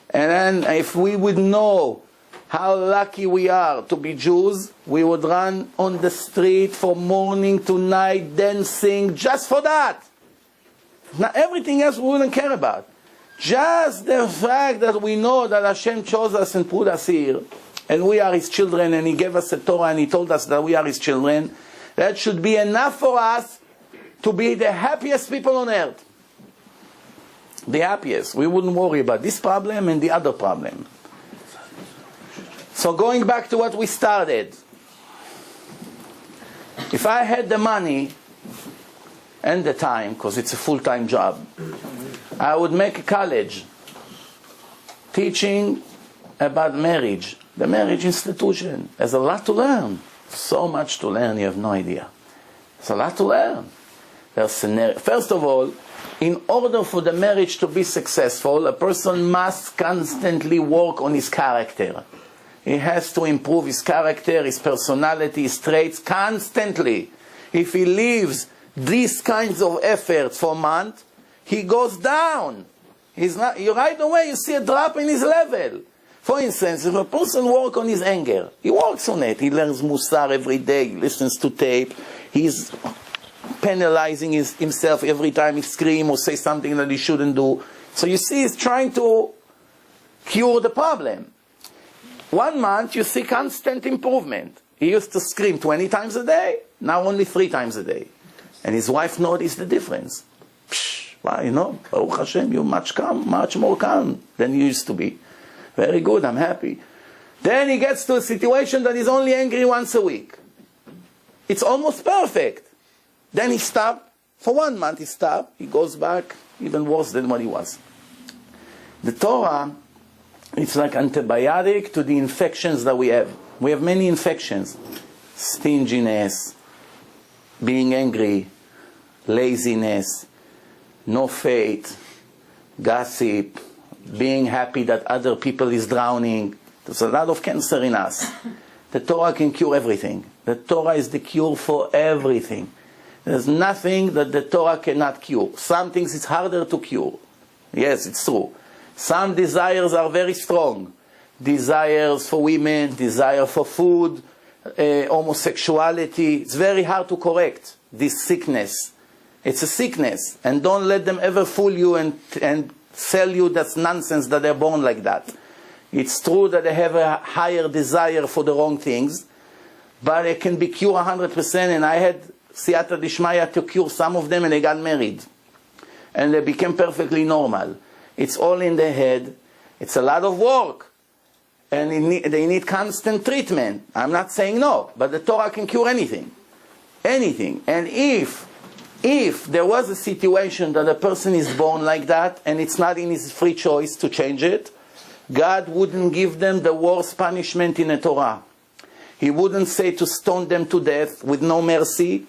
And then if we would know how lucky we are to be Jews, we would run on the street from morning to night dancing just for that. Now everything else we wouldn't care about. Just the fact that we know that Hashem chose us and put us here, and we are His children, and He gave us a Torah, and He told us that we are His children, that should be enough for us to be the happiest people on earth. The happiest. We wouldn't worry about this problem and the other problem. So going back to what we started, if I had the money and the time, because it's a full-time job, I would make a college teaching about marriage. The marriage institution. There's a lot to learn. So much to learn, you have no idea. There's a lot to learn. First of all, In order for the marriage to be successful, a person must constantly work on his character. He has to improve his character, his personality, his traits constantly. If he leaves these kinds of efforts for a month, he goes down. Right away you see a drop in his level. For instance, if a person works on his anger, he works on it. He learns Musar every day, he listens to tape, he's penalizing himself every time he screams or says something that he shouldn't do. So you see he's trying to cure the problem. 1 month you see constant improvement. He used to scream 20 times a day, now only 3 times a day. And his wife noticed the difference. Well, Baruch Hashem, you're much more calm than you used to be. Very good, I'm happy. Then he gets to a situation that he's only angry once a week. It's almost perfect. Then he stopped. For 1 month he stopped. He goes back even worse than what he was. The Torah, it's like antibiotic to the infections that we have. We have many infections. Stinginess, being angry, laziness, no faith, gossip, being happy that other people is drowning. There's a lot of cancer in us. The Torah can cure everything. The Torah is the cure for everything. There's nothing that the Torah cannot cure. Some things it's harder to cure. Yes, it's true. Some desires are very strong. Desires for women, desire for food, homosexuality. It's very hard to correct this sickness. It's a sickness. And don't let them ever fool you and sell you that's nonsense that they're born like that. It's true that they have a higher desire for the wrong things, but it can be cured 100%, and I had siyata dishmaya to cure some of them, and they got married. And they became perfectly normal. It's all in the head. It's a lot of work. And they need constant treatment. I'm not saying no, but the Torah can cure anything. Anything. And if there was a situation that a person is born like that, and it's not in his free choice to change it, God wouldn't give them the worst punishment in the Torah. He wouldn't say to stone them to death with no mercy,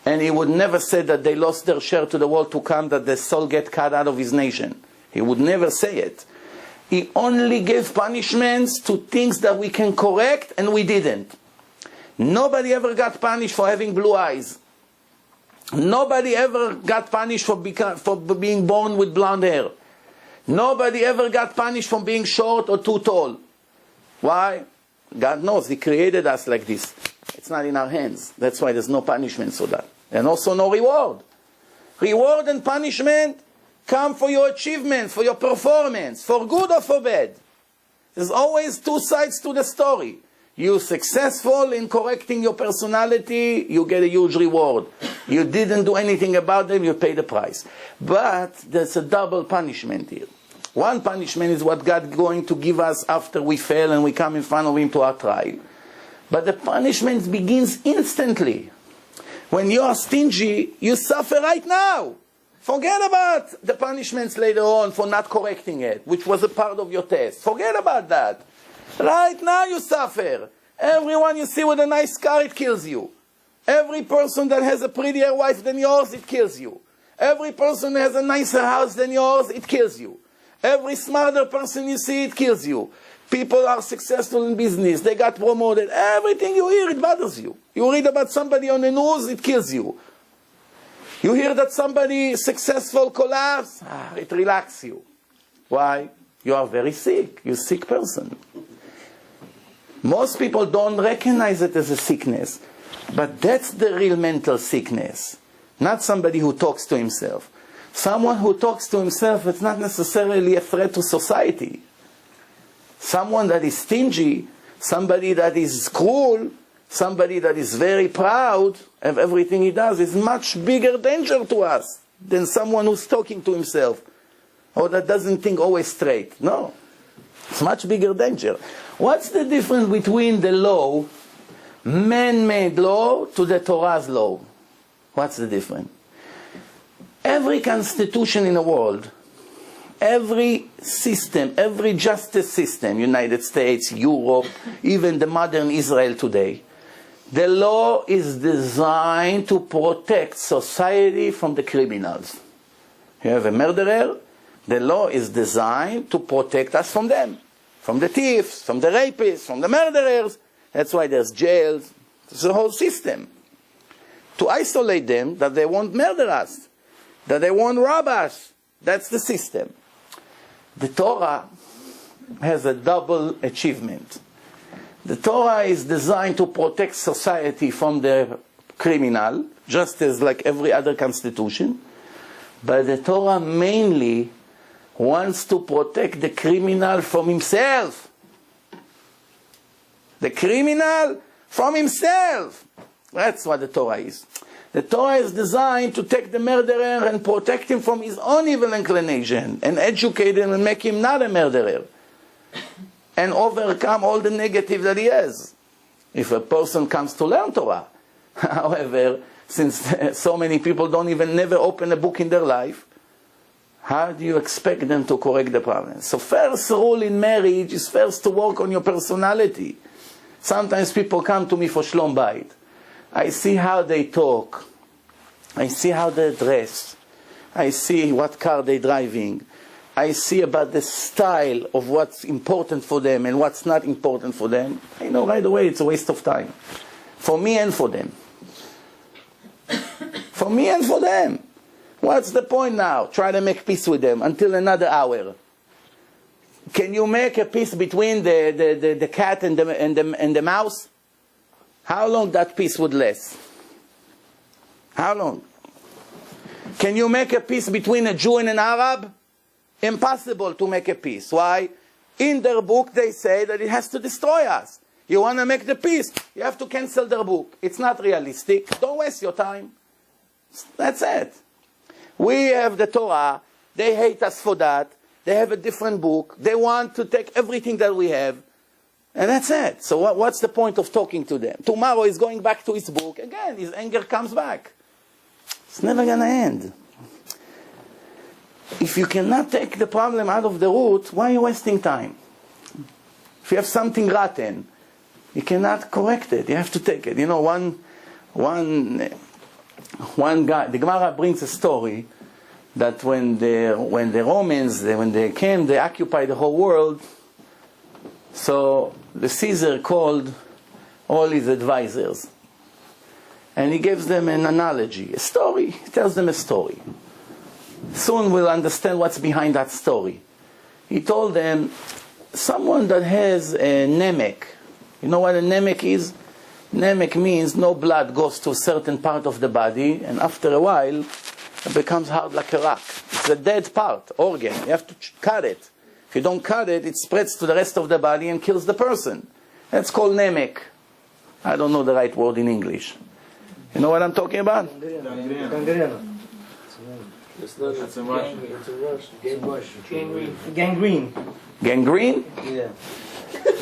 and he would never say that they lost their share to the world to come, that the soul get cut out of his nation. He would never say it. He only gave punishments to things that we can correct, and we didn't. Nobody ever got punished for having blue eyes. Nobody ever got punished for being born with blonde hair. Nobody ever got punished for being short or too tall. Why? God knows. He created us like this. It's not in our hands. That's why there's no punishment for that. And also no reward. Reward and punishment come for your achievement, for your performance, for good or for bad. There's always 2 sides to the story. You're successful in correcting your personality, you get a huge reward. You didn't do anything about them, you pay the price. But there's a double punishment here. One punishment is what God is going to give us after we fail and we come in front of Him to our trial. But the punishment begins instantly. When you are stingy, you suffer right now. Forget about the punishments later on for not correcting it, which was a part of your test. Forget about that. Right now you suffer. Everyone you see with a nice car, it kills you. Every person that has a prettier wife than yours, it kills you. Every person that has a nicer house than yours, it kills you. Every smarter person you see, it kills you. People are successful in business, they got promoted. Everything you hear, it bothers you. You read about somebody on the news, it kills you. You hear that somebody successful collapse, it relaxes you. Why? You are very sick. You're a sick person. Most people don't recognize it as a sickness. But that's the real mental sickness. Not somebody who talks to himself. Someone who talks to himself is not necessarily a threat to society. Someone that is stingy, somebody that is cruel, somebody that is very proud of everything he does is much bigger danger to us than someone who's talking to himself or that doesn't think always straight. No. It's much bigger danger. What's the difference between the law, man-made law, to the Torah's law? What's the difference? Every constitution in the world, every system, every justice system, United States, Europe, even the modern Israel today, the law is designed to protect society from the criminals. You have a murderer, the law is designed to protect us from them. From the thieves, from the rapists, from the murderers. That's why there's jails. It's a whole system. To isolate them, that they won't murder us, that they won't rob us. That's the system. The Torah has a double achievement. The Torah is designed to protect society from the criminal, just as like every other constitution. But the Torah mainly wants to protect the criminal from himself. The criminal from himself. That's what the Torah is. The Torah is designed to take the murderer and protect him from his own evil inclination and educate him and make him not a murderer and overcome all the negative that he has. If a person comes to learn Torah. However, since so many people don't even never open a book in their life, how do you expect them to correct the problem? So first rule in marriage is first to work on your personality. Sometimes people come to me for shlom bayit. I see how they talk. I see how they dress. I see what car they're driving. I see about the style of what's important for them and what's not important for them. I know right away it's a waste of time. For me and for them. For me and for them. What's the point now? Try to make peace with them until another hour. Can you make a peace between the cat and the mouse? How long that peace would last? How long? Can you make a peace between a Jew and an Arab? Impossible to make a peace. Why? In their book they say that it has to destroy us. You want to make the peace, you have to cancel their book. It's not realistic. Don't waste your time. That's it. We have the Torah. They hate us for that. They have a different book. They want to take everything that we have. And that's it. So what's the point of talking to them? Tomorrow he's going back to his book. Again, his anger comes back. It's never going to end. If you cannot take the problem out of the root, why are you wasting time? If you have something rotten, you cannot correct it. You have to take it. You know, one guy, the Gemara brings a story that when the Romans, when they came, they occupied the whole world. So the Caesar called all his advisors. And he gives them an analogy, a story. He tells them a story. Soon we'll understand what's behind that story. He told them, someone that has a nemek. You know what a nemek is? Nemek means no blood goes to a certain part of the body, and after a while, it becomes hard like a rock. It's a dead part, organ. You have to cut it. If you don't cut it, it spreads to the rest of the body and kills the person. That's called nemek. I don't know the right word in English. You know what I'm talking about? Gangrene. Gangrene? Yeah.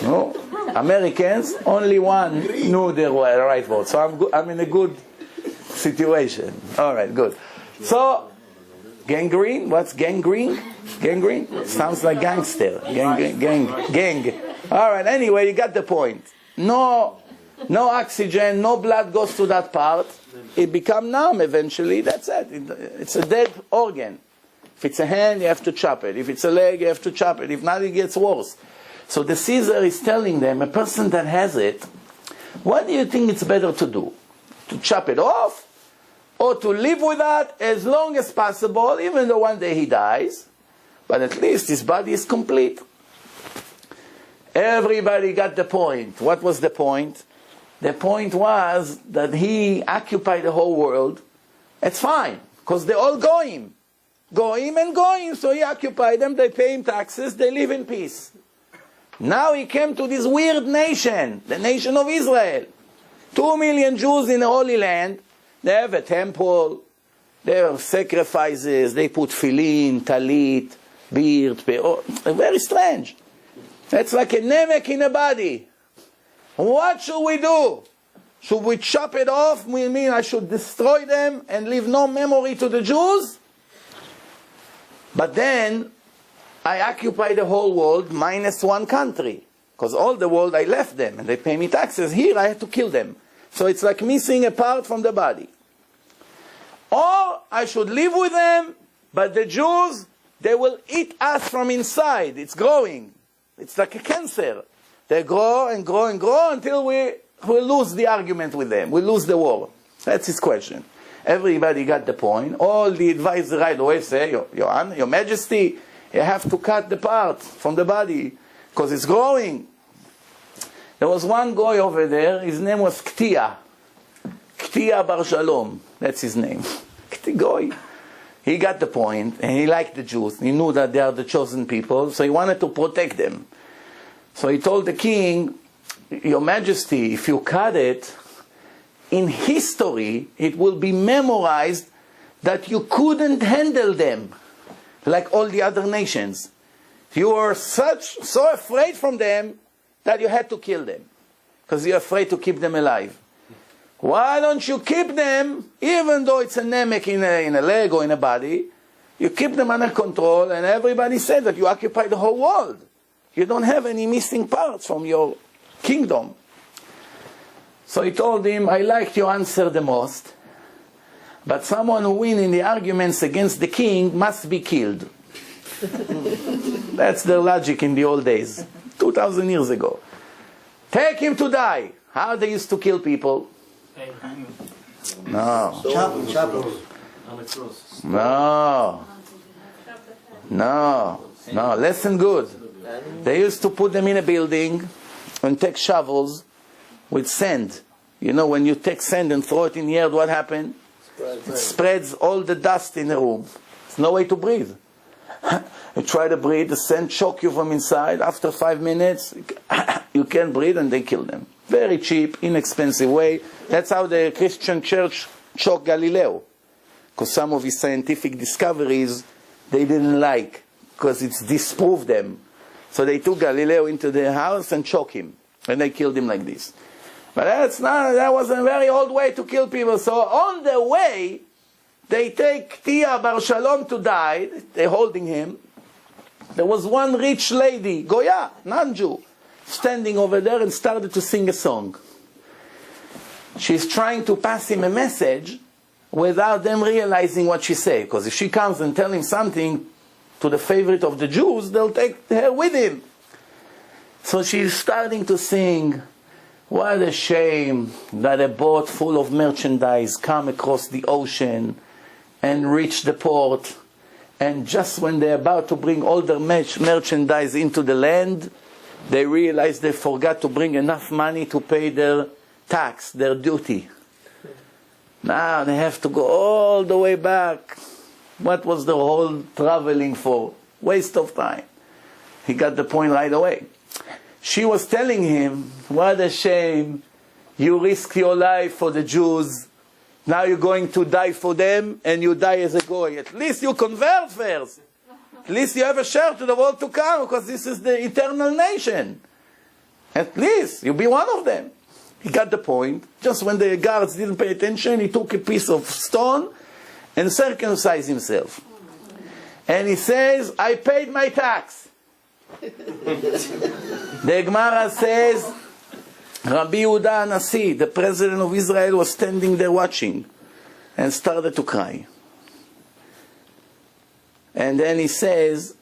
No. Americans, only one knew the right word. So I'm good. I'm in a good situation. All right, good. So, gangrene. What's gangrene? Gangrene? Sounds like gangster. Gang. All right. Anyway, you got the point. No oxygen, no blood goes to that part. It becomes numb eventually. That's it. It's a dead organ. If it's a hand, you have to chop it. If it's a leg, you have to chop it. If not, it gets worse. So the Caesar is telling them, a person that has it, what do you think it's better to do? To chop it off? Or to live with that as long as possible, even though one day he dies, but at least his body is complete. Everybody got the point. What was the point? The point was that he occupied the whole world. It's fine, because they're all goyim. Goyim and goyim, so he occupied them, they pay him taxes, they live in peace. Now he came to this weird nation, the nation of Israel. 2 million Jews in the Holy Land. They have a temple, they have sacrifices, they put tefillin, talit, beard, peor. Very strange. It's like a nemek in a body. What should we do? Should we chop it off? We mean I should destroy them and leave no memory to the Jews? But then, I occupy the whole world minus one country. Because all the world I left them and they pay me taxes. Here I had to kill them. So it's like missing a part from the body. Or I should live with them But the Jews, they will eat us from inside. It's growing. It's like a cancer. They grow and grow and grow until we lose the argument with them. We lose the war. That's his question. Everybody got the point. All the advisors right away say, Your Majesty, you have to cut the part from the body because it's growing. There was one guy over there. His name was Ktia. Ktia Bar Shalom. That's his name. Ktia Goy. He got the point, and he liked the Jews. He knew that they are the chosen people, so he wanted to protect them. So he told the king, Your Majesty, if you cut it, in history, it will be memorized that you couldn't handle them like all the other nations. You were so afraid from them that you had to kill them because you're afraid to keep them alive. Why don't you keep them, even though it's a namek in a leg or in a body, you keep them under control, and everybody said that you occupy the whole world. You don't have any missing parts from your kingdom. So he told him, I liked your answer the most, but someone who wins in the arguments against the king must be killed. That's the logic in the old days, 2,000 years ago. Take him to die. How they used to kill people? No. No. Listen good. They used to put them in a building and take shovels with sand. You know, when you take sand and throw it in the air, what happens? It spreads all the dust in the room. There's no way to breathe. You try to breathe, the sand choke you from inside. After 5 minutes, you can't breathe, and they kill them. Very cheap, inexpensive way. That's how the Christian church choked Galileo. Because some of his scientific discoveries they didn't like, because it's disproved them. So they took Galileo into their house and choked him. And they killed him like this. But that was a very old way to kill people. So on the way, they take Tia Bar Shalom to die. They're holding him. There was one rich lady, Goya, non-Jew, standing over there and started to sing a song. She's trying to pass him a message without them realizing what she said. Because if she comes and tells him something to the favorite of the Jews, they'll take her with him. So she's starting to sing, what a shame that a boat full of merchandise come across the ocean and reach the port. And just when they're about to bring all their merchandise into the land, they realize they forgot to bring enough money to pay their tax, their duty. Now they have to go all the way back. What was the whole traveling for? Waste of time. He got the point right away. She was telling him, what a shame, you risk your life for the Jews. Now you're going to die for them, and you die as a goy. At least you convert first. At least you have a share to the world to come, because this is the eternal nation. At least you be one of them. He got the point. Just when the guards didn't pay attention, he took a piece of stone and circumcised himself. And he says, I paid my tax. The Gemara says, Rabbi Yehuda Nasi, the president of Israel, was standing there watching and started to cry. And then he says,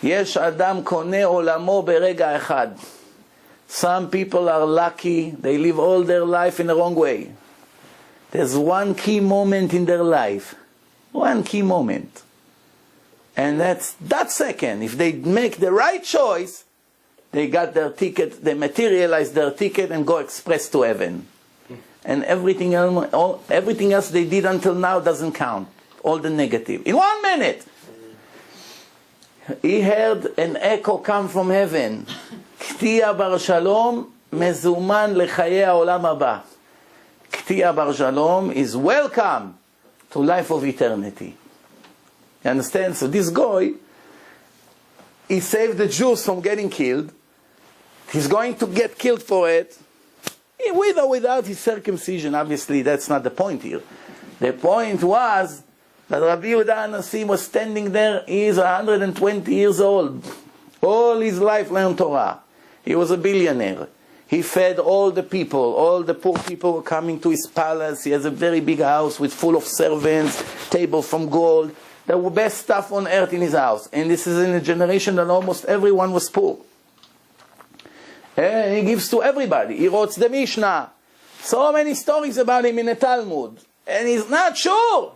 Yesh Adam koneh olamo berega echad. Some people are lucky, they live all their life in the wrong way. There's one key moment in their life. One key moment. And that's that second. If they make the right choice, they got their ticket, they materialize their ticket and go express to heaven. And everything else they did until now doesn't count. All the negative. In 1 minute, he heard an echo come from heaven. Ktia Bar Shalom mezuman lechaye haolam haba. Ktia Bar Shalom is welcome to life of eternity. You understand? So this guy, he saved the Jews from getting killed. He's going to get killed for it. With or without his circumcision, obviously that's not the point here. The point was that Rabbi Yehuda Nasi was standing there. He is 120 years old. All his life learned Torah. He was a billionaire. He fed all the people. All the poor people were coming to his palace. He has a very big house with full of servants, table from gold. the best stuff on earth in his house. And this is in a generation that almost everyone was poor. And he gives to everybody. He wrote the Mishnah. So many stories about him in the Talmud. And he's not sure.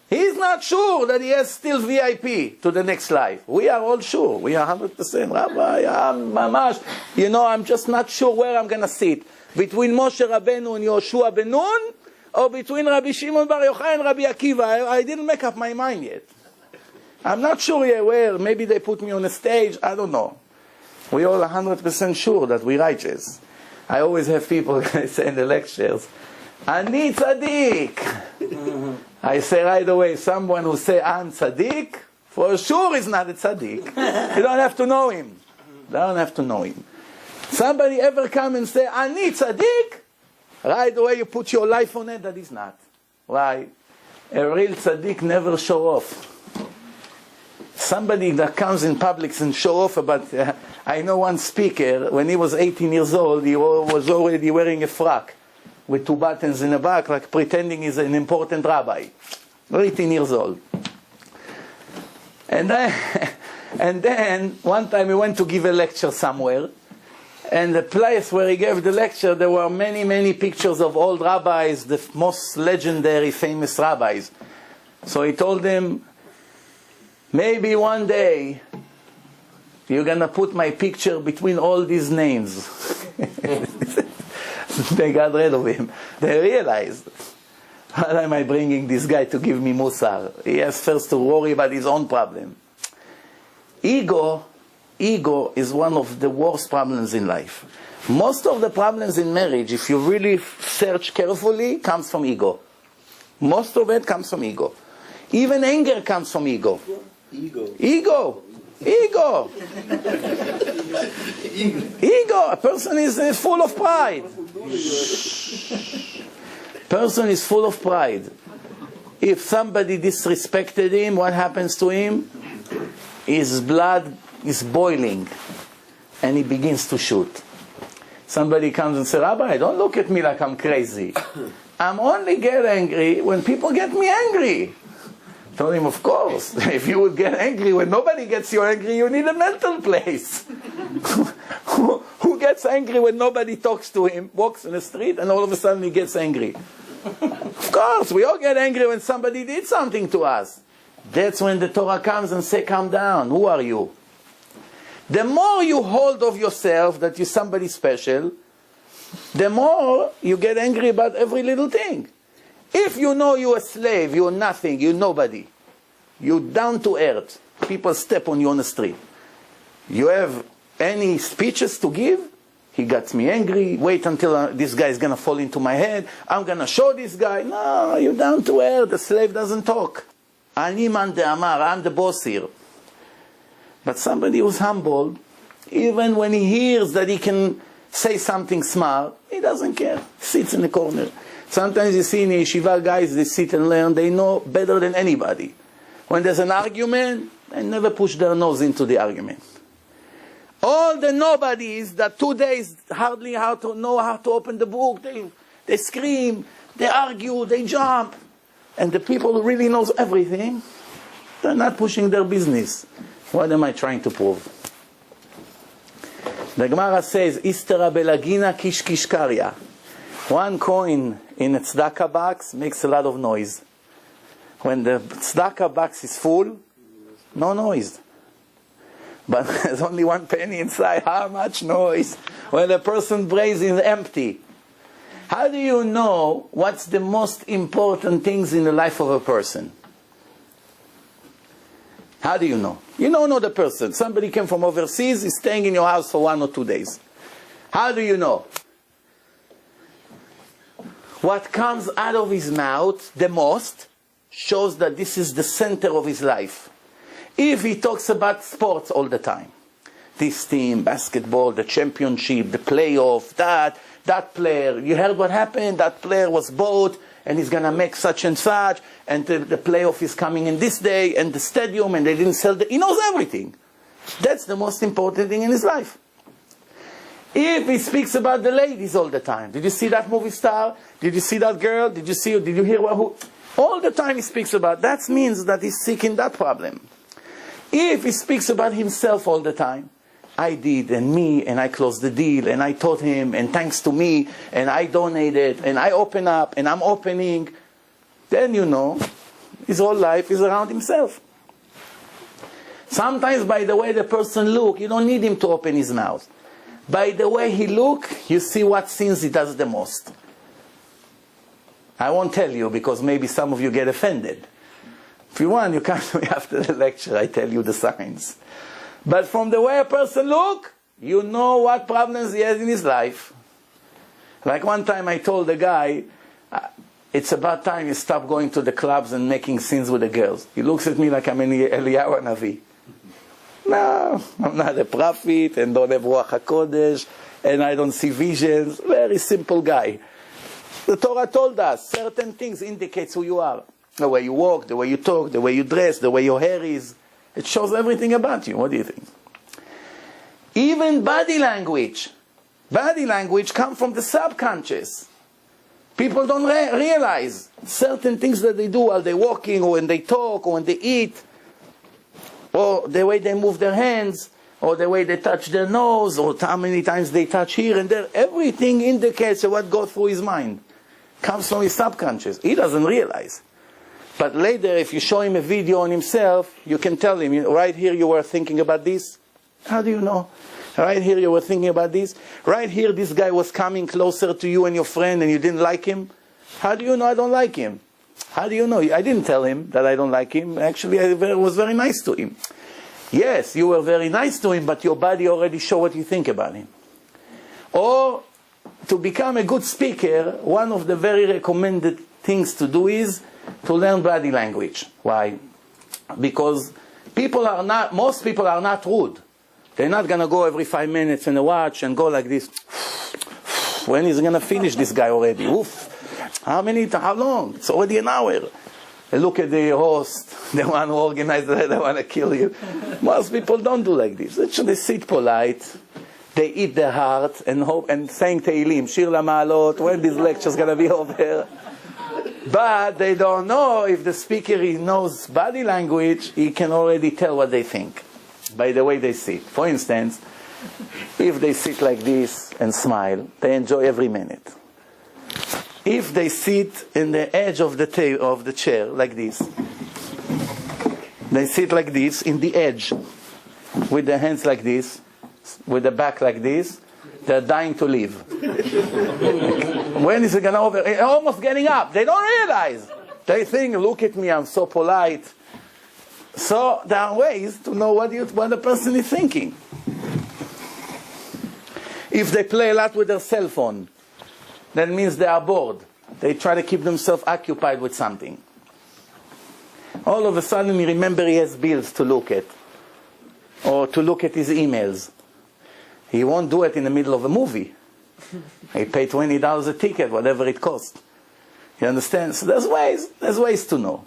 He's not sure that he has still VIP to the next life. We are all sure. We are 100%. Rabbi, mamash. You know, I'm just not sure where I'm going to sit. Between Moshe Rabbeinu and Yoshua ben Nun, or between Rabbi Shimon Bar Yochai and Rabbi Akiva. I didn't make up my mind yet. I'm not sure yet where. Maybe they put me on a stage. I don't know. We all 100% sure that we're righteous. I always have people say in the lectures, Ani tzaddik. I say right away, someone who say An tzaddik, for sure is not a tzaddik. You don't have to know him. Don't have to know him. Somebody ever come and say Ani tzaddik, right away you put your life on it, that is not. Why? A real tzaddik never show off. Somebody that comes in public and show off about, I know one speaker, when he was 18 years old, he was already wearing a frock with 2 buttons in the back, like pretending he's an important rabbi. 18 years old. And then one time he went to give a lecture somewhere, and the place where he gave the lecture, there were many, many pictures of old rabbis, the most legendary, famous rabbis. So he told them, maybe one day you're going to put my picture between all these names. They got rid of him. They realized, why am I bringing this guy to give me musar? He has first to worry about his own problem. Ego is one of the worst problems in life. Most of the problems in marriage, if you really search carefully, comes from ego. Most of it comes from ego. Even anger comes from ego. Ego. A person is full of pride. Person is full of pride. If somebody disrespected him, what happens to him? His blood is boiling and he begins to shoot. Somebody comes and says, Rabbi, don't look at me like I'm crazy. I'm only get angry when people get me angry. I told him, of course, if you would get angry when nobody gets you angry, you need a mental place. Who gets angry when nobody talks to him, walks in the street, and all of a sudden he gets angry? Of course, we all get angry when somebody did something to us. That's when the Torah comes and says, calm down, who are you? The more you hold of yourself that you're somebody special, the more you get angry about every little thing. If you know you're a slave, you're nothing, you're nobody, you're down to earth, people step on you on the street, you have any speeches to give? He got me angry, wait until this guy is going to fall into my head, I'm going to show this guy. No, you're down to earth, the slave doesn't talk. Ani man de amar, I'm the boss here. But somebody who's humble, even when he hears that he can say something smart, he doesn't care, sits in the corner. Sometimes you see in the yeshiva guys, they sit and learn, they know better than anybody. When there's an argument, they never push their nose into the argument. All the nobodies that 2 days hardly know how to open the book, they scream, they argue, they jump. And the people who really knows everything, they're not pushing their business. What am I trying to prove? The Gemara says, Istera belagina kish kish karya. One coin in a tzedakah box makes a lot of noise. When the tzedakah box is full, no noise. But there's only 1 penny inside. How much noise? When the person's brain is empty. How do you know what's the most important things in the life of a person? How do you know? You don't know the person. Somebody came from overseas, is staying in your house for 1 or 2 days. How do you know? What comes out of his mouth the most shows that this is the center of his life. If he talks about sports all the time, this team, basketball, the championship, the playoff, that player, you heard what happened? That player was bought and he's going to make such and such, and the playoff is coming in this day, and the stadium, and they didn't sell he knows everything. That's the most important thing in his life. If he speaks about the ladies all the time, did you see that movie star? Did you see that girl? Did you hear who? All the time he speaks about, that means that he's sick in that problem. If he speaks about himself all the time, I did, and me, and I closed the deal, and I taught him, and thanks to me, and I donated, and I open up, and I'm opening, then you know, his whole life is around himself. Sometimes by the way the person look, you don't need him to open his mouth. By the way he look, you see what sins he does the most. I won't tell you because maybe some of you get offended. If you want, you come to me after the lecture, I tell you the signs. But from the way a person look, you know what problems he has in his life. Like one time I told a guy, it's about time you stop going to the clubs and making scenes with the girls. He looks at me like I'm an Eliyahu Navi. No, I'm not a prophet and don't have Ruach HaKodesh and I don't see visions. Very simple guy. The Torah told us certain things indicates who you are. The way you walk, the way you talk, the way you dress, the way your hair is. It shows everything about you. What do you think? Even body language. Body language comes from the subconscious. People don't realize certain things that they do while they're walking or when they talk or when they eat, or the way they move their hands, or the way they touch their nose, or how many times they touch here and there. Everything indicates what goes through his mind. Comes from his subconscious. He doesn't realize. But later, if you show him a video on himself, you can tell him, right here you were thinking about this. How do you know? Right here you were thinking about this. Right here this guy was coming closer to you and your friend and you didn't like him. How do you know I don't like him? How do you know? I didn't tell him that I don't like him. Actually, I was very nice to him. Yes, you were very nice to him, but your body already showed what you think about him. Or, to become a good speaker, one of the very recommended things to do is to learn body language. Why? Because most people are not rude. They're not going to go every 5 minutes in a watch and go like this. When is he going to finish this guy already? Oof. How long? It's already an hour. They look at the host, the one who organized it, they want to kill you. Most people don't do like this. They sit polite. They eat their heart and hope and saying Tehillim, Shir Lamalot, when this lecture is going to be over. But they don't know if the speaker knows body language, he can already tell what they think by the way they sit. For instance, if they sit like this and smile, they enjoy every minute. If they sit in the edge of the chair like this, they sit like this in the edge with their hands like this, with the back like this, they're dying to leave. When is it going to over? They're almost getting up. They don't realize. They think, look at me, I'm so polite. So there are ways to know what the person is thinking. If they play a lot with their cell phone, that means they are bored. They try to keep themselves occupied with something. All of a sudden, you remember he has bills to look at, or to look at his emails. He won't do it in the middle of a movie. He paid $20 a ticket, whatever it costs. You understand? So there's ways to know.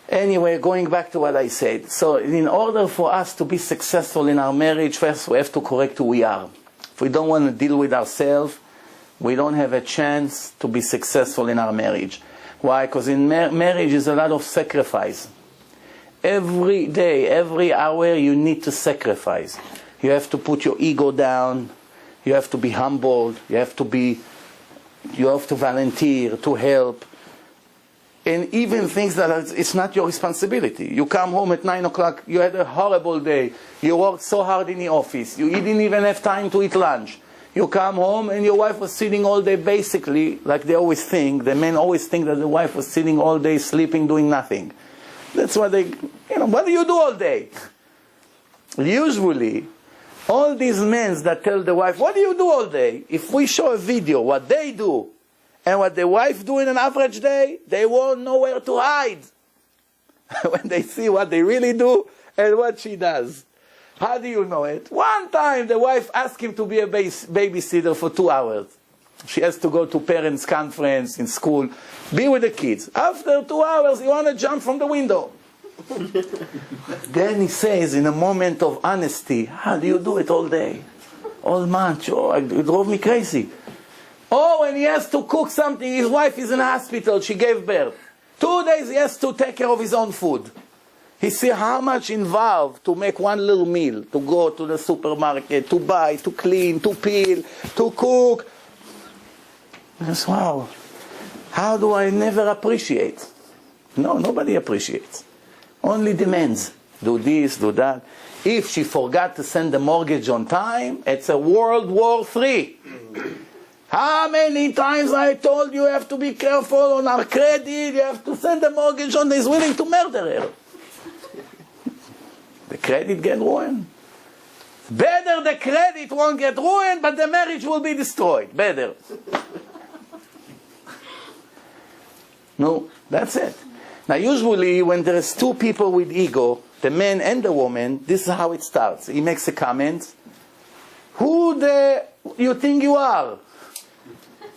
Anyway, going back to what I said. So in order for us to be successful in our marriage, first we have to correct who we are. If we don't want to deal with ourselves, we don't have a chance to be successful in our marriage. Why? Because in marriage is a lot of sacrifice. Every day, every hour, you need to sacrifice. You have to put your ego down. You have to be humbled. You have to volunteer, to help. And even things that it's not your responsibility. You come home at 9 o'clock, you had a horrible day. You worked so hard in the office. You didn't even have time to eat lunch. You come home and your wife was sitting all day basically, like they always think, the men always think that the wife was sitting all day sleeping, doing nothing. That's what what do you do all day? Usually, all these men that tell the wife, what do you do all day? If we show a video, what they do, and what the wife do in an average day, they won't know where to hide. When they see what they really do and what she does. How do you know it? One time the wife asked him to be a babysitter for 2 hours. She has to go to parents' conference in school, be with the kids. After 2 hours, he want to jump from the window. Then he says, in a moment of honesty, how do you do it all day? All month? Oh, it drove me crazy. Oh, when he has to cook something, his wife is in a hospital, she gave birth. 2 days he has to take care of his own food. He see how much involved to make one little meal, to go to the supermarket, to buy, to clean, to peel, to cook. Yes, wow. How do I never appreciate? No, nobody appreciates. Only demands. Do this, do that. If she forgot to send the mortgage on time, it's a World War III. How many times I told you have to be careful on our credit, you have to send the mortgage on, he's willing to murder her. The credit get ruined. Better the credit won't get ruined, but the marriage will be destroyed. Better. No, that's it. Now usually when there is two people with ego, the man and the woman, this is how it starts. He makes a comment. Who the you think you are?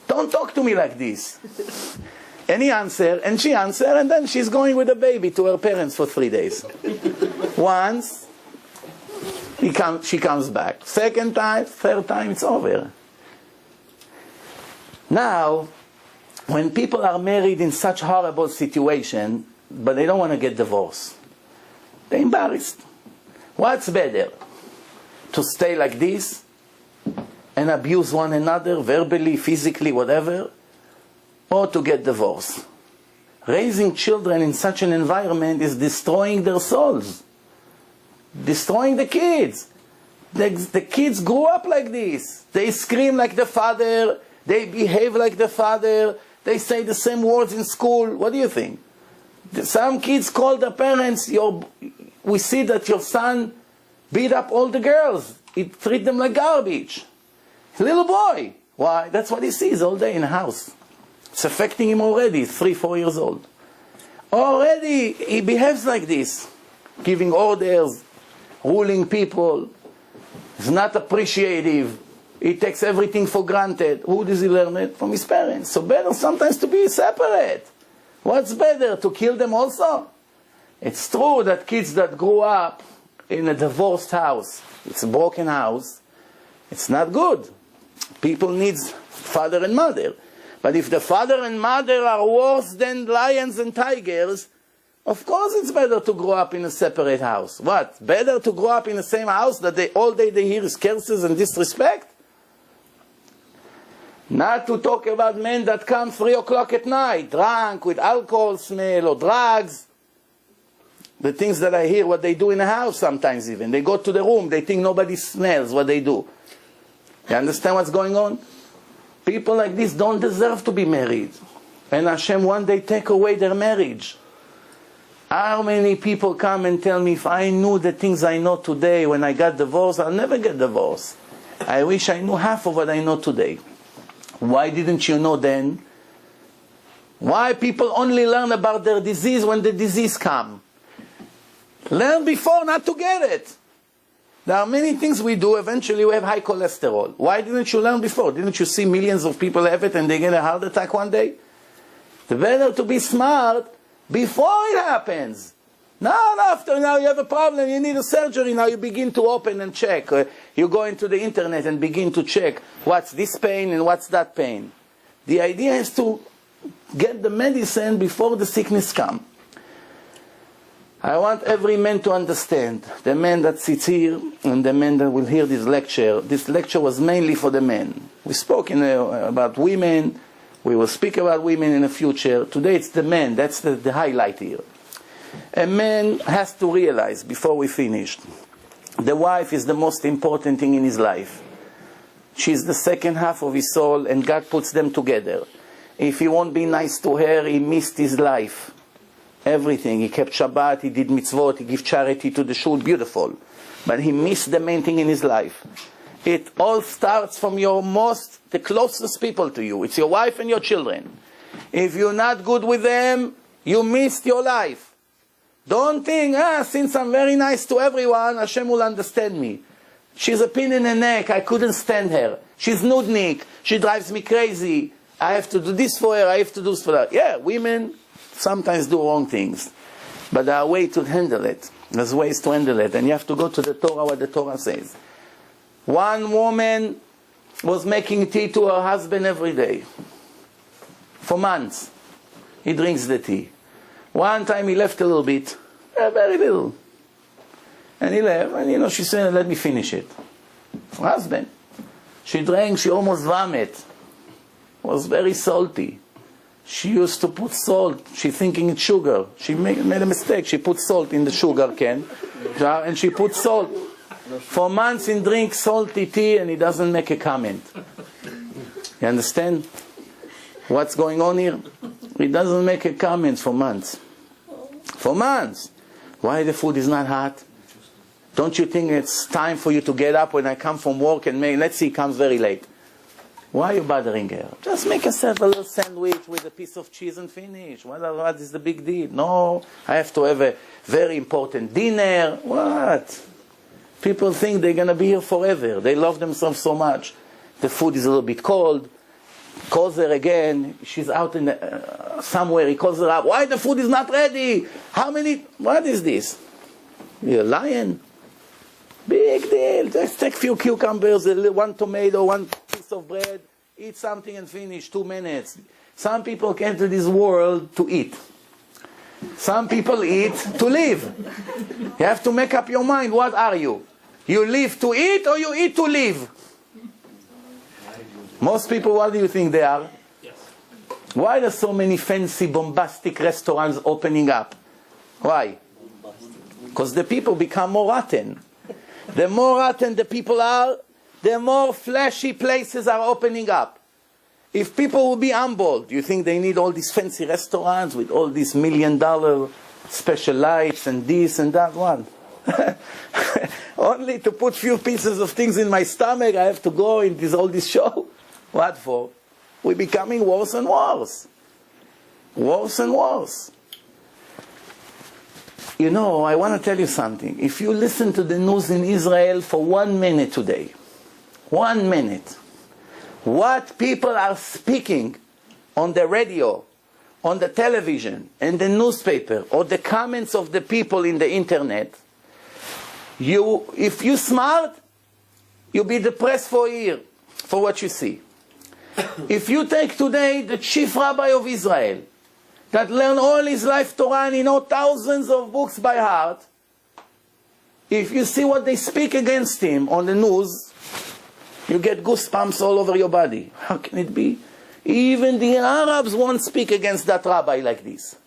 Don't talk to me like this. And he answer, and she answer, and then she's going with the baby to her parents for 3 days. Once, she comes back. Second time, third time, it's over. Now, when people are married in such horrible situation, but they don't want to get divorced, they're embarrassed. What's better? To stay like this and abuse one another, verbally, physically, whatever, or to get divorced? Raising children in such an environment is destroying their souls, destroying the kids. The kids grew up like this. They scream like the father, they behave like the father, they say the same words in school. What do you think? Some kids call their parents, we see that your son beat up all the girls. He treat them like garbage. Little boy. Why? That's what he sees all day in the house. It's affecting him already. He's 3-4 years old. Already he behaves like this. Giving orders, ruling people. He's not appreciative. He takes everything for granted. Who does he learn it? From his parents. So better sometimes to be separate. What's better? To kill them also? It's true that kids that grew up in a divorced house, it's a broken house, it's not good. People need father and mother. But if the father and mother are worse than lions and tigers, of course it's better to grow up in a separate house. What? Better to grow up in the same house that all day they hear is curses and disrespect? Not to talk about men that come 3 o'clock at night, drunk, with alcohol smell or drugs. The things that I hear, what they do in the house sometimes even. They go to the room, they think nobody smells what they do. You understand what's going on? People like this don't deserve to be married. And Hashem one day take away their marriage. How many people come and tell me, if I knew the things I know today when I got divorced, I'll never get divorced. I wish I knew half of what I know today. Why didn't you know then? Why people only learn about their disease when the disease comes? Learn before not to get it. There are many things we do, eventually we have high cholesterol. Why didn't you learn before? Didn't you see millions of people have it and they get a heart attack one day? It's better to be smart before it happens. Not after. Now you have a problem, you need a surgery, now you begin to open and check. You go into the internet and begin to check what's this pain and what's that pain. The idea is to get the medicine before the sickness comes. I want every man to understand, the man that sits here and the man that will hear this lecture was mainly for the men. We spoke about women, we will speak about women in the future. Today it's the men, that's the highlight here. A man has to realize, before we finish, the wife is the most important thing in his life. She's the second half of his soul and God puts them together. If he won't be nice to her, he missed his life. Everything. He kept Shabbat, he did mitzvot, he gave charity to the shul, beautiful. But he missed the main thing in his life. It all starts from the closest people to you. It's your wife and your children. If you're not good with them, you missed your life. Don't think, since I'm very nice to everyone, Hashem will understand me. She's a pin in the neck, I couldn't stand her. She's nudnik, she drives me crazy. I have to do this for her, I have to do this for her. Yeah, women sometimes do wrong things. But there are ways to handle it. There's ways to handle it. And you have to go to the Torah, what the Torah says. One woman was making tea to her husband every day. For months. He drinks the tea. One time he left a little bit, very little. And he left, and she said, let me finish it. Her husband. She drank, she almost vomit. It was very salty. She used to put salt. She thinking it's sugar. She made a mistake. She put salt in the sugar can, and she put salt. For months he drinks salty tea, and he doesn't make a comment. You understand what's going on here? He doesn't make a comment for months. For months. Why the food is not hot? Don't you think it's time for you to get up when I come from work and let's see, he comes very late. Why are you bothering her? Just make yourself a little sandwich with a piece of cheese and finish. What is the big deal? No, I have to have a very important dinner. What? People think they're going to be here forever. They love themselves so much. The food is a little bit cold. Calls her again. She's out in somewhere. He calls her up. Why the food is not ready? What is this? You're lying. Big deal. Just take a few cucumbers, one tomato, one piece of bread, eat something and finish, 2 minutes. Some people came to this world to eat. Some people eat to live. You have to make up your mind. What are you? You live to eat or you eat to live? Most people, what do you think they are? Yes. Why are there so many fancy, bombastic restaurants opening up? Why? Because the people become more rotten. The more rotten the people are, the more flashy places are opening up. If people will be humble, do you think they need all these fancy restaurants with all these $1 million special lights and this and that one? Only to put few pieces of things in my stomach, I have to go in all this show. What for? We're becoming worse and worse. Worse and worse. I want to tell you something. If you listen to the news in Israel for 1 minute today, 1 minute, what people are speaking on the radio, on the television, in the newspaper, or the comments of the people in the internet, if you're smart, you'll be depressed for a year for what you see. If you take today the chief rabbi of Israel, that learned all his life Torah and he knows thousands of books by heart, if you see what they speak against him on the news, you get goosebumps all over your body. How can it be? Even the Arabs won't speak against that rabbi like this.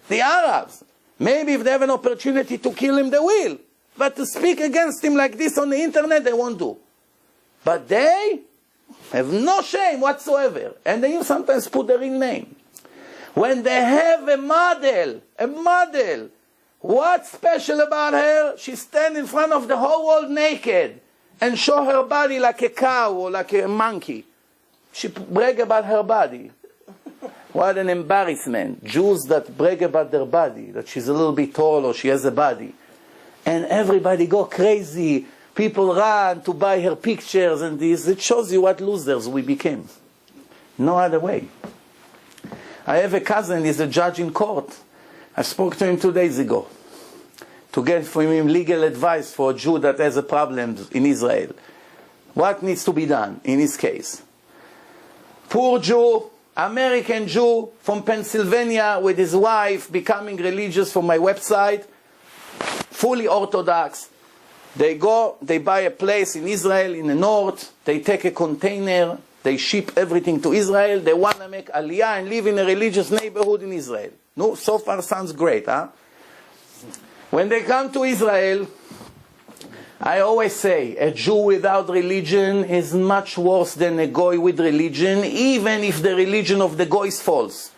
The Arabs. Maybe if they have an opportunity to kill him, they will. But to speak against him like this on the internet, they won't do. But they have no shame whatsoever. And they sometimes put their real name. When they have a model, what's special about her? She stands in front of the whole world naked and show her body like a cow or like a monkey. She brag about her body. What an embarrassment. Jews that brag about their body, that she's a little bit tall or she has a body. And everybody go crazy. People run to buy her pictures and this. It shows you what losers we became. No other way. I have a cousin, he's a judge in court. I spoke to him 2 days ago to get from him legal advice for a Jew that has a problem in Israel. What needs to be done in his case? Poor Jew, American Jew from Pennsylvania with his wife becoming religious from my website, fully Orthodox. They go, they buy a place in Israel in the north, they take a container, they ship everything to Israel. They want to make aliyah and live in a religious neighborhood in Israel. No, so far sounds great, huh? When they come to Israel, I always say, a Jew without religion is much worse than a goy with religion, even if the religion of the goy is false.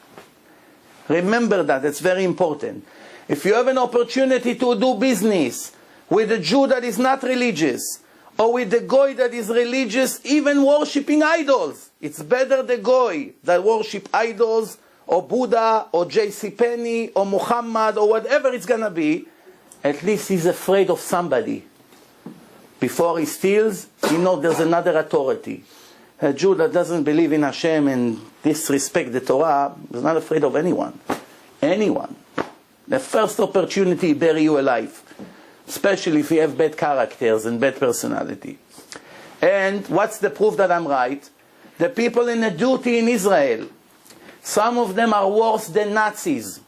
Remember that, it's very important. If you have an opportunity to do business with a Jew that is not religious, or with the goy that is religious, even worshipping idols. It's better the goy that worship idols, or Buddha, or J.C. Penney, or Muhammad, or whatever it's going to be. At least he's afraid of somebody. Before he steals, he knows there's another authority. A Jew that doesn't believe in Hashem and disrespect the Torah is not afraid of anyone. Anyone. The first opportunity, bury you alive. Especially if you have bad characters and bad personality. And what's the proof that I'm right? The people in the duty in Israel, some of them are worse than Nazis.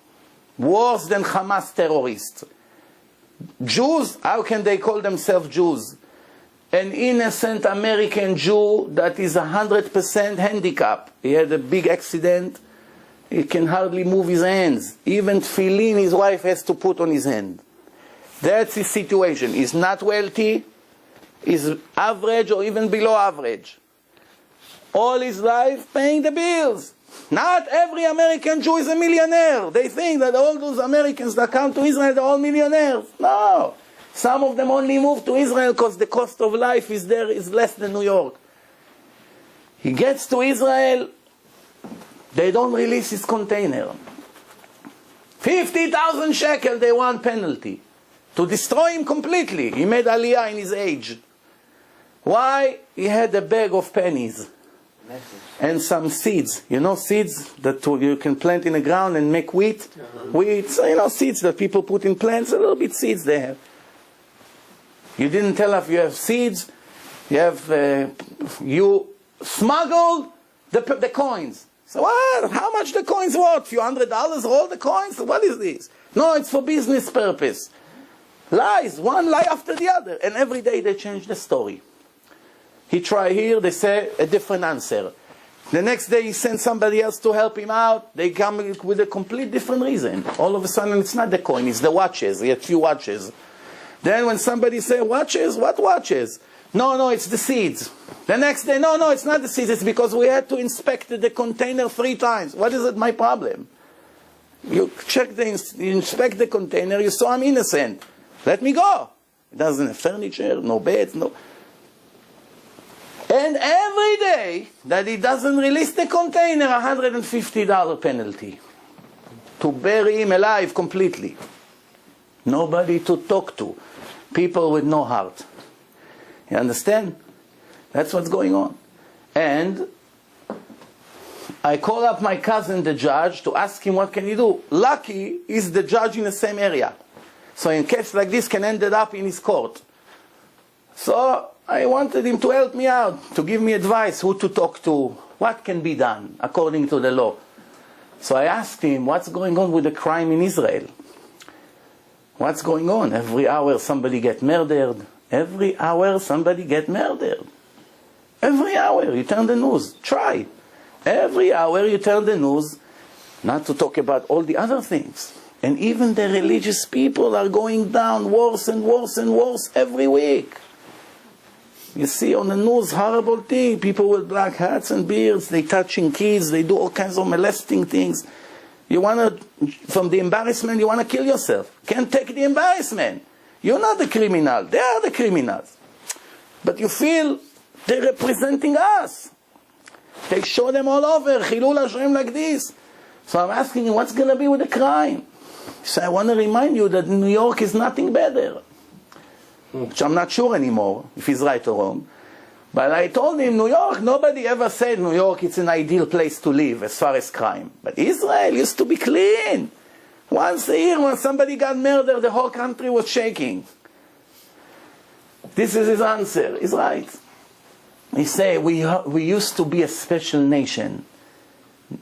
worse than Hamas terrorists. Jews, how can they call themselves Jews? An innocent American Jew that is 100% handicapped. He had a big accident. He can hardly move his hands. Even tefillin his wife has to put on his hand. That's his situation. He's not wealthy. He's average or even below average. All his life paying the bills. Not every American Jew is a millionaire. They think that all those Americans that come to Israel are all millionaires. No. Some of them only move to Israel because the cost of life is there is less than New York. He gets to Israel, they don't release his container. 50,000 shekel they want penalty. To destroy him completely. He made aliyah in his age. Why? He had a bag of pennies. And some seeds. You know seeds that you can plant in the ground and make wheat? Wheat, so, you know, seeds that people put in plants, a little bit seeds they have. You didn't tell us you have seeds. You smuggled the coins. So what? How much the coins worth? Few $100 all the coins? What is this? No, it's for business purpose. Lies, one lie after the other. And every day they change the story. He try here, they say a different answer. The next day he sends somebody else to help him out. They come with a complete different reason. All of a sudden it's not the coin, it's the watches. He had few watches. Then when somebody say watches, what watches? No, it's the seeds. The next day, no, it's not the seeds. It's because we had to inspect the container 3 times. What is it, my problem? You inspect the container, you saw I'm innocent. Let me go. It doesn't have furniture, no beds, no... And every day that he doesn't release the container, $150 penalty. To bury him alive completely. Nobody to talk to. People with no heart. You understand? That's what's going on. And I call up my cousin, the judge, to ask him what can he do. Lucky he's the judge in the same area. So in case like this can end up in his court. So I wanted him to help me out, to give me advice, who to talk to, what can be done according to the law. So I asked him, what's going on with the crime in Israel? What's going on? Every hour somebody get murdered. Every hour somebody get murdered. Every hour you turn the news. Try. Every hour you turn the news, not to talk about all the other things. And even the religious people are going down worse and worse and worse every week. You see on the news, horrible thing. People with black hats and beards, they touching kids, they do all kinds of molesting things. You want to, from the embarrassment, you want to kill yourself. Can't take the embarrassment. You're not the criminal. They are the criminals. But you feel they're representing us. They show them all over, Chilul Hashem like this. So I'm asking him, what's going to be with the crime? So I want to remind you that New York is nothing better. Which I'm not sure anymore, if he's right or wrong. But I told him, New York, nobody ever said New York it's an ideal place to live as far as crime. But Israel used to be clean. Once a year when somebody got murdered, the whole country was shaking. This is his answer. He's right. He said, we used to be a special nation.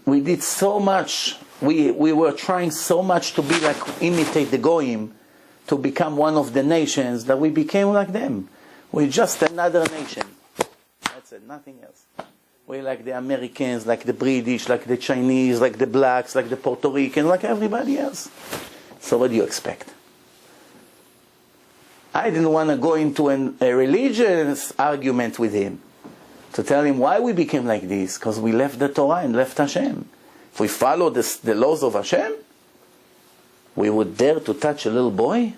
We did so much. We were trying so much to be like, imitate the Goyim, to become one of the nations, that we became like them. We're just another nation. That's it, nothing else. We're like the Americans, like the British, like the Chinese, like the blacks, like the Puerto Ricans, like everybody else. So what do you expect? I didn't want to go into a religious argument with him, to tell him why we became like this, because we left the Torah and left Hashem. If we follow the laws of Hashem, we would dare to touch a little boy?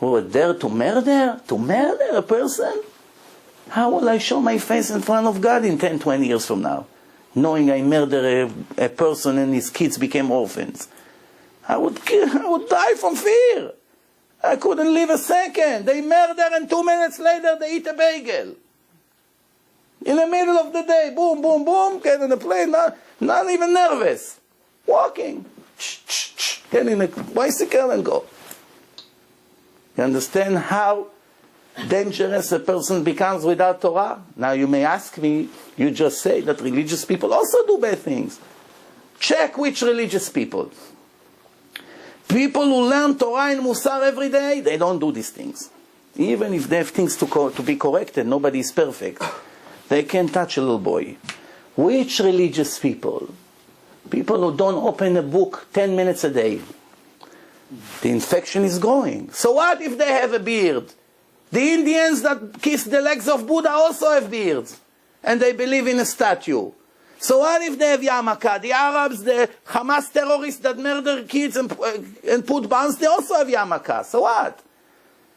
We would dare to murder a person? How will I show my face in front of God in 10, 20 years from now? Knowing I murdered a person and his kids became orphans. I would die from fear. I couldn't live a second. They murder and 2 minutes later they eat a bagel. In the middle of the day, boom, boom, boom, get on the plane, not even nervous. Walking. Get in a bicycle and go. You understand how dangerous a person becomes without Torah? Now you may ask me, you just say that religious people also do bad things. Check which religious people. People who learn Torah and Musar every day, they don't do these things. Even if they have things to be corrected, nobody is perfect. They can't touch a little boy. Which religious people? People who don't open a book 10 minutes a day. The infection is growing. So what if they have a beard? The Indians that kiss the legs of Buddha also have beards. And they believe in a statue. So what if they have yarmulke? The Arabs, the Hamas terrorists that murder kids and put bombs, they also have yarmulke. So what?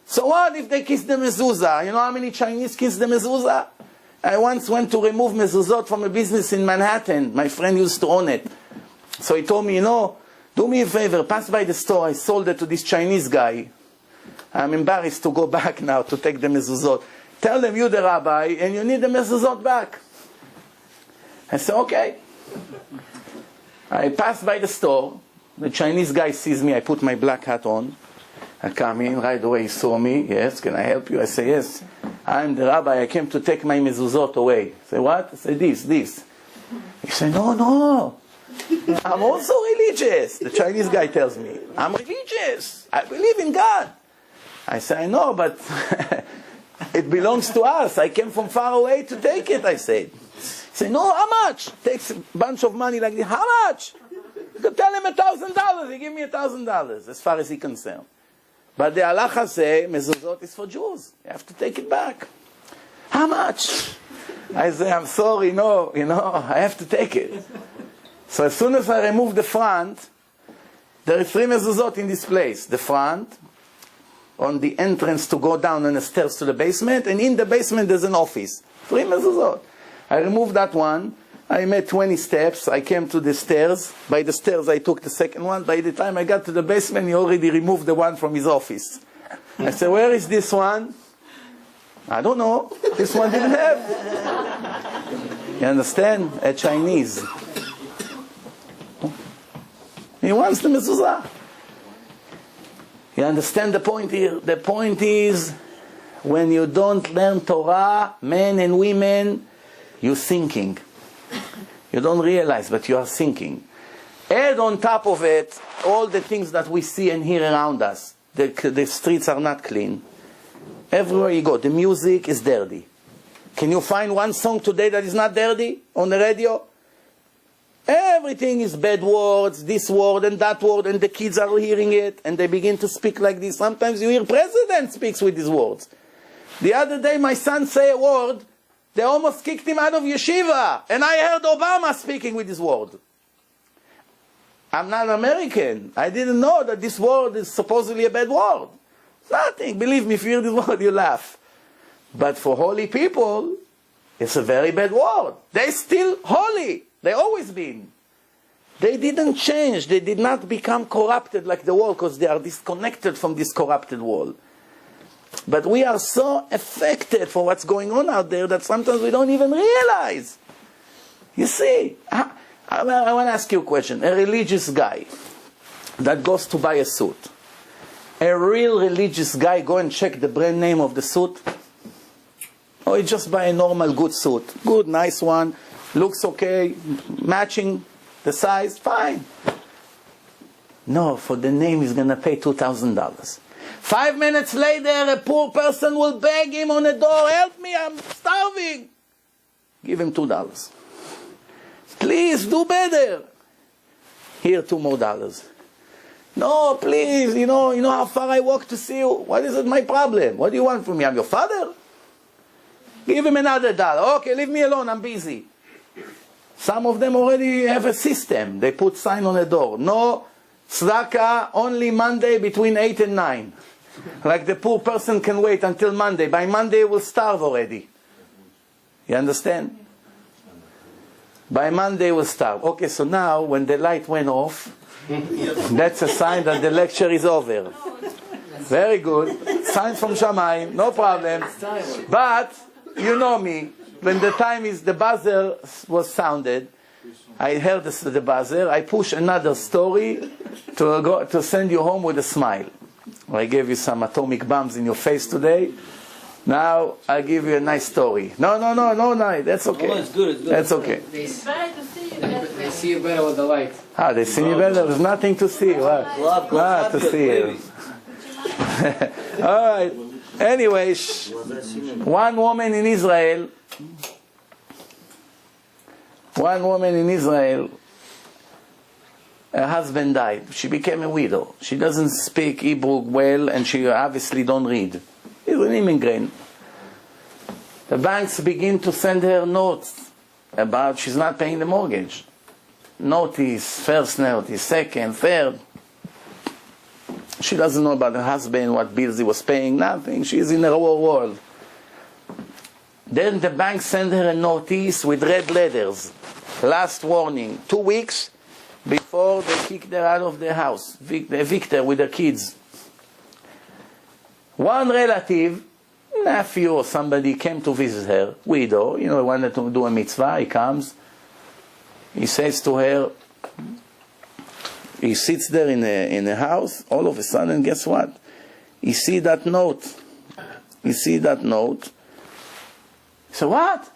So what if they kiss the mezuzah? You know how many Chinese kiss the mezuzah? I once went to remove mezuzot from a business in Manhattan. My friend used to own it. So he told me, you know, do me a favor, pass by the store. I sold it to this Chinese guy. I'm embarrassed to go back now to take the mezuzot. Tell them you're the rabbi and you need the mezuzot back. I said, okay. I passed by the store. The Chinese guy sees me. I put my black hat on. I come in. Right away he saw me. Yes, can I help you? I say, yes. I'm the rabbi. I came to take my mezuzot away. I say, what? I say, this. He said, no. I'm also religious. The Chinese guy tells me, I'm religious. I believe in God. I say, I know, but it belongs to us. I came from far away to take it, I said. He said, no, how much? Takes a bunch of money like this. How much? You could tell him $1,000. He give me $1,000 as far as he's concerned. But the halacha say, mezuzot is for Jews. You have to take it back. How much? I say, I'm sorry, no, I have to take it. So as soon as I remove the front, there are 3 mezuzot in this place. The front, on the entrance to go down on the stairs to the basement, and in the basement there's an office. 3 mezuzot. I removed that one. I made 20 steps. I came to the stairs. By the stairs I took the second one. By the time I got to the basement, he already removed the one from his office. I said, where is this one? I don't know. This one didn't have. You understand? A Chinese. He wants the mezuzah. You understand the point here? The point is, when you don't learn Torah, men and women, you're thinking. You don't realize, but you are thinking. Add on top of it all the things that we see and hear around us. The streets are not clean. Everywhere you go, the music is dirty. Can you find one song today that is not dirty on the radio? Everything is bad words, this word and that word, and the kids are hearing it, and they begin to speak like this. Sometimes you hear president speaks with these words. The other day my son say a word, they almost kicked him out of yeshiva, and I heard Obama speaking with this word. I'm not American. I didn't know that this word is supposedly a bad word. Nothing. Believe me, if you hear this word, you laugh. But for holy people, it's a very bad word. They're still holy. They always been. They didn't change. They did not become corrupted like the world because they are disconnected from this corrupted world. But we are so affected for what's going on out there that sometimes we don't even realize. You see, I want to ask you a question. A religious guy that goes to buy a suit. A real religious guy go and check the brand name of the suit? Or he just buy a normal good suit? Good, nice one. Looks okay, matching the size, fine. No, for the name he's going to pay $2,000. 5 minutes later, a poor person will beg him on the door, help me, I'm starving. Give him $2. Please, do better. Here, $2 more. No, please, you know how far I walk to see you? What is it, my problem? What do you want from me? I'm your father? Give him another $1. Okay, leave me alone, I'm busy. Some of them already have a system. They put sign on the door. No tzedakah, only Monday between 8 and 9. Like the poor person can wait until Monday. By Monday he will starve already. You understand? By Monday he will starve. Okay, so now when the light went off, that's a sign that the lecture is over. Very good. Sign from Shamayim, no problem. But, you know me. When the time is, the buzzer was sounded, I heard the buzzer, I push another story to send you home with a smile. I gave you some atomic bombs in your face today. Now, I'll give you a nice story. No, that's okay. No, it's good. That's okay. It's better to see you that way. They see you better with the light. They see me better. There's nothing to see. What? Not to see. All right. Anyway, one woman in Israel, her husband died. She became a widow. She doesn't speak Hebrew well, and she obviously don't read. She's an immigrant. The banks begin to send her notes about she's not paying the mortgage. Notice, first notice, second, third. She doesn't know about her husband, what bills he was paying, nothing. She's in her own world. Then the bank sent her a notice with red letters. Last warning, 2 weeks before they kicked her out of the house. They evict her with her kids. One relative, nephew or somebody, came to visit her, widow, wanted to do a mitzvah. He comes. He says to her, he sits there in a house. All of a sudden, guess what? He see that note. He said, what?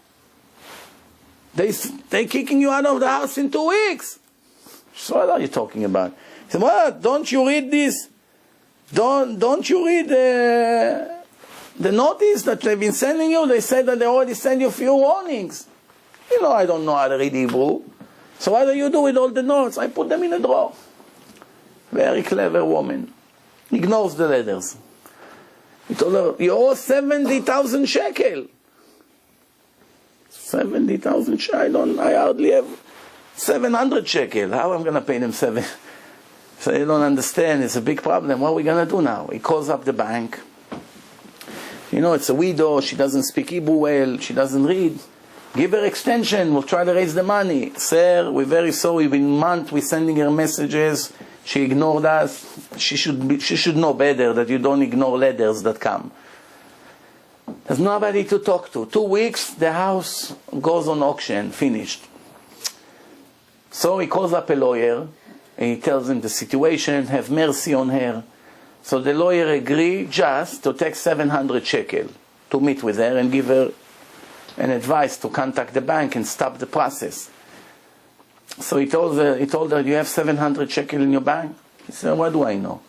They kicking you out of the house in 2 weeks. So what are you talking about? He said, what? Don't you read this? Don't you read the notice that they've been sending you? They said that they already sent you a few warnings. I don't know how to read Hebrew. So what do you do with all the notes? I put them in a drawer. Very clever woman. Ignores the letters. He told her, you owe 70,000 shekel. 70,000 shekel? I hardly have 700 shekel. How am I going to pay them 7? So they don't understand. It's a big problem. What are we going to do now? He calls up the bank. It's a widow. She doesn't speak Hebrew well. She doesn't read. Give her extension. We'll try to raise the money. Sir, we're very sorry. We've been months. We're sending her messages. She ignored us. She should know better that you don't ignore letters that come. There's nobody to talk to. 2 weeks, the house goes on auction. Finished. So he calls up a lawyer. And he tells him the situation. Have mercy on her. So the lawyer agreed just to take 700 shekel to meet with her and give her an advice to contact the bank and stop the process. So he told her, you have 700 shekel in your bank? He said, what do I know?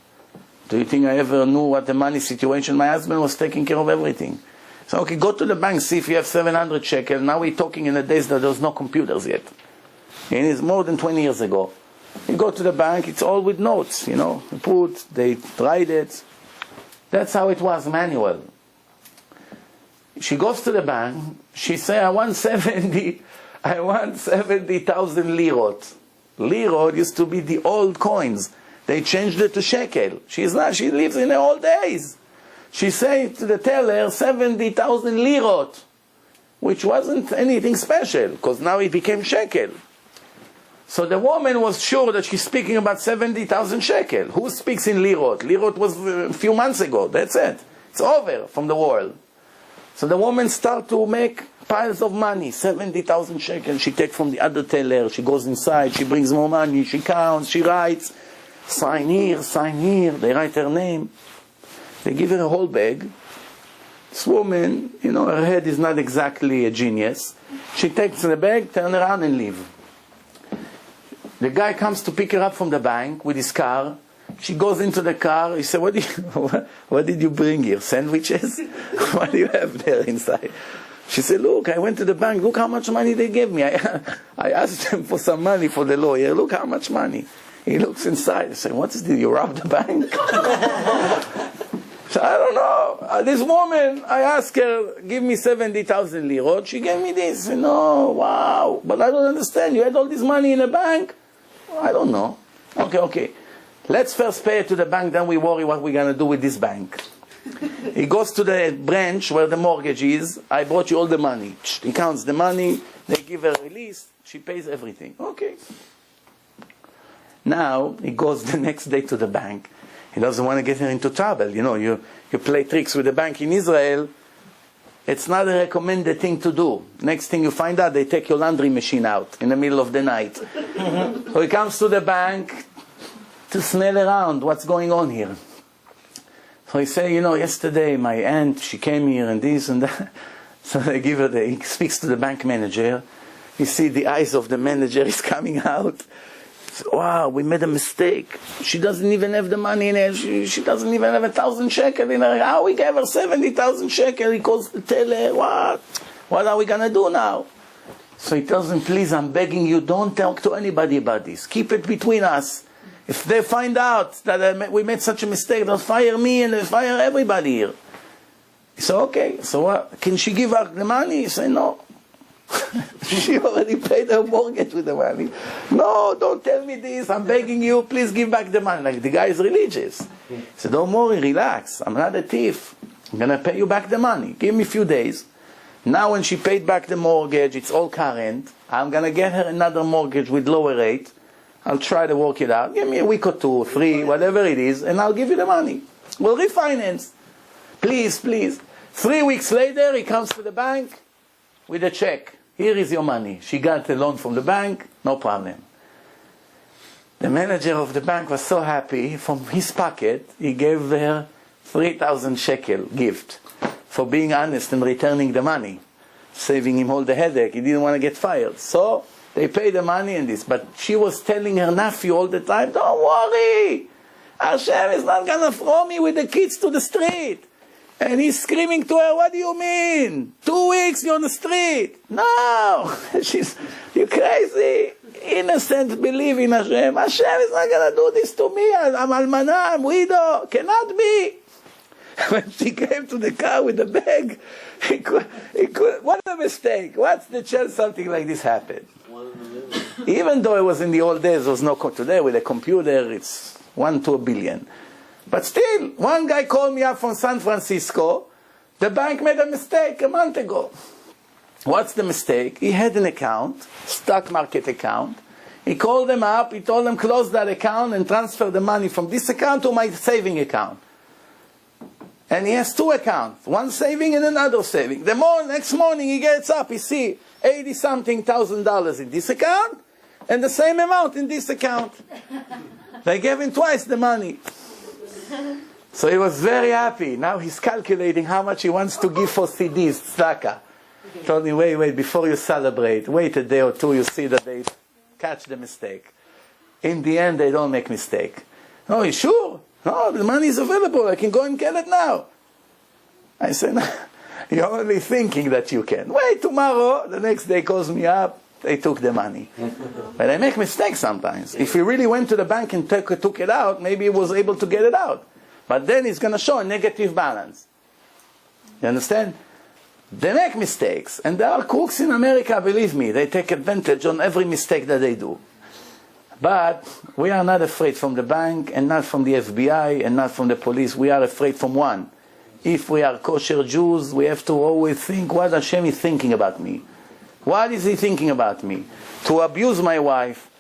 Do you think I ever knew what the money situation? My husband was taking care of everything. So okay, go to the bank, see if you have 700 shekel. Now we're talking in the days that there was no computers yet. And it's more than 20 years ago. You go to the bank, it's all with notes, they write it. That's how it was, manual. She goes to the bank, she says, I want 70,000 lirot. Lirot used to be the old coins. They changed it to shekel. She lives in her old days. She said to the teller, 70,000 lirot, which wasn't anything special, because now it became shekel. So the woman was sure that she's speaking about 70,000 shekel. Who speaks in lirot? Lirot was a few months ago. That's it. It's over from the world. So the woman starts to make piles of money, 70,000 shekel. She takes from the other teller. She goes inside. She brings more money. She counts. She writes. Sign here, sign here. They write her name. They give her a whole bag. This woman, her head is not exactly a genius. She takes the bag, turn around and leave. The guy comes to pick her up from the bank with his car. She goes into the car. He said, what did you bring here? Sandwiches? What do you have there inside? She said, look, I went to the bank. Look how much money they gave me. I asked them for some money for the lawyer. Look how much money. He looks inside. I said, what is this? You robbed the bank? So I don't know. This woman, I asked her, give me 70,000 lirot. She gave me this. No, wow. But I don't understand. You had all this money in the bank? I don't know. Okay. Let's first pay it to the bank, then we worry what we're going to do with this bank. He goes to the branch where the mortgage is. I brought you all the money. He counts the money. They give her a release. She pays everything. Okay. Now, he goes the next day to the bank. He doesn't want to get her into trouble. You play tricks with the bank in Israel. It's not a recommended thing to do. Next thing you find out, they take your laundry machine out in the middle of the night. So he comes to the bank to smell around what's going on here. So he say, yesterday my aunt, she came here and this and that. So he speaks to the bank manager. You see the eyes of the manager is coming out. Wow, we made a mistake. She doesn't even have the money in her. She doesn't even have 1,000 shekel in her. How we gave her 70,000 shekel? He calls the teller. What? What are we going to do now? So he tells him, please, I'm begging you, don't talk to anybody about this. Keep it between us. If they find out that we made such a mistake, they'll fire me and they'll fire everybody here. He said, okay, so what? Can she give her the money? He said, no. She already paid her mortgage with the money. No, don't tell me this. I'm begging you, please give back the money. Like, the guy is religious. He said, don't worry, relax. I'm not a thief. I'm going to pay you back the money. Give me a few days. Now when she paid back the mortgage, it's all current. I'm going to get her another mortgage with lower rate. I'll try to work it out. Give me a week or 2, 3, whatever it is, and I'll give you the money. We'll refinance. Please, please. 3 weeks later, he comes to the bank with a check. Here is your money. She got a loan from the bank, no problem. The manager of the bank was so happy. From his pocket, he gave her 3,000 shekel gift for being honest and returning the money, saving him all the headache. He didn't want to get fired. So they paid the money and this. But she was telling her nephew all the time, don't worry, Hashem is not going to throw me with the kids to the street. And he's screaming to her, what do you mean? 2 weeks you're on the street. No, you're crazy. Innocent, believe in Hashem. Hashem is not going to do this to me. I'm almana, I'm widow. Cannot be. When she came to the car with the bag, he could, what a mistake. What's the chance something like this happened? Even though it was in the old days, there was no, today with a computer, it's 1 to a billion. But still, one guy called me up from San Francisco. The bank made a mistake a month ago. What's the mistake? He had an account, stock market account. He called them up, he told them close that account and transfer the money from this account to my saving account. And he has 2 accounts, one saving and another saving. Next morning he gets up, he see $80-something thousand in this account and the same amount in this account. They gave him twice the money. So he was very happy. Now he's calculating how much he wants to give for CDs, tzedakah. Told me, wait, before you celebrate, wait a day or 2, you see that they catch the mistake. In the end, they don't make mistake. Oh, you sure? No, the money is available. I can go and get it now. I said, no, you're only thinking that you can. Wait, tomorrow, the next day calls me up. They took the money. But I make mistakes sometimes. If he really went to the bank and took it out, maybe he was able to get it out. But then it's going to show a negative balance. You understand? They make mistakes. And there are crooks in America, believe me. They take advantage on every mistake that they do. But we are not afraid from the bank and not from the FBI and not from the police. We are afraid from one. If we are kosher Jews, we have to always think what Hashem is thinking about me. What is he thinking about me? To abuse my wife,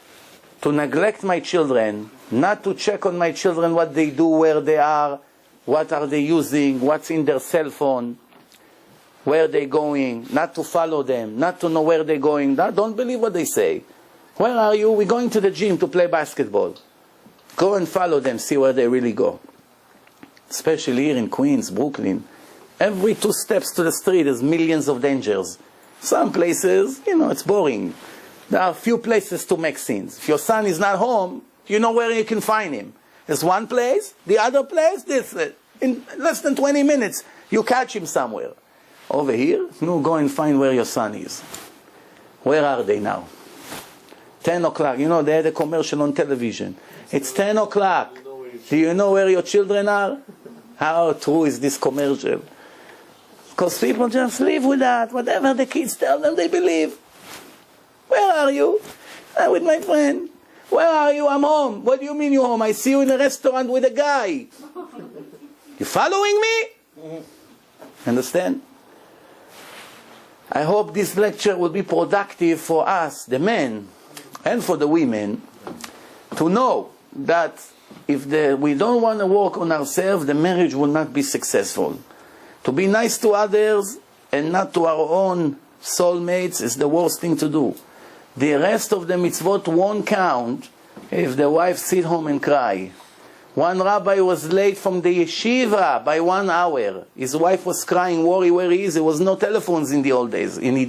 to neglect my children, not to check on my children what they do, where they are, what are they using, what's in their cell phone, where they're going, not to follow them, not to know where they're going. Don't believe what they say. Where are you? We're going to the gym to play basketball. Go and follow them, see where they really go. Especially here in Queens, Brooklyn. Every 2 steps to the street is millions of dangers. Some places, it's boring. There are few places to make scenes. If your son is not home, you know where you can find him. There's one place, the other place, this. In less than 20 minutes, you catch him somewhere. Over here, no, go and find where your son is. Where are they now? 10 o'clock. They had a commercial on television. It's 10 o'clock. Do you know where your children are? How true is this commercial? Because people just live with that. Whatever the kids tell them, they believe. Where are you? I'm with my friend. Where are you? I'm home. What do you mean you're home? I see you in a restaurant with a guy. You following me? Understand? I hope this lecture will be productive for us, the men, and for the women, to know that if we don't want to work on ourselves, the marriage will not be successful. To be nice to others and not to our own soulmates is the worst thing to do. The rest of the mitzvot won't count if the wife sit home and cry. One rabbi was late from the yeshiva by 1 hour. His wife was crying, worry where he is. There was no telephones in the old days, and he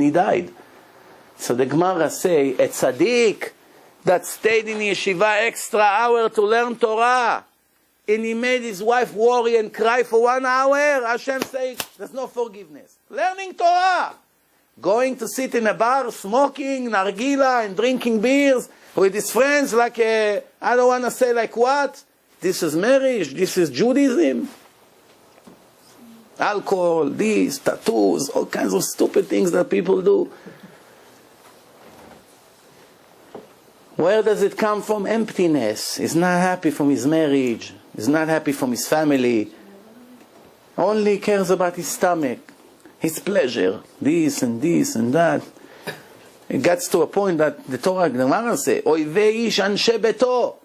died. So the Gemara say, a tzaddik that stayed in yeshiva extra hour to learn Torah, and he made his wife worry and cry for 1 hour, Hashem say, there's no forgiveness. Learning Torah. Going to sit in a bar, smoking, nargila, and drinking beers with his friends like I don't want to say like what? This is marriage, this is Judaism. Alcohol, these, tattoos, all kinds of stupid things that people do. Where does it come from? Emptiness. He's not happy from his marriage. He's not happy from his family. Only cares about his stomach, his pleasure, this and that. It gets to a point that the Torah, the Gemara say, Oivei ish anshe beto.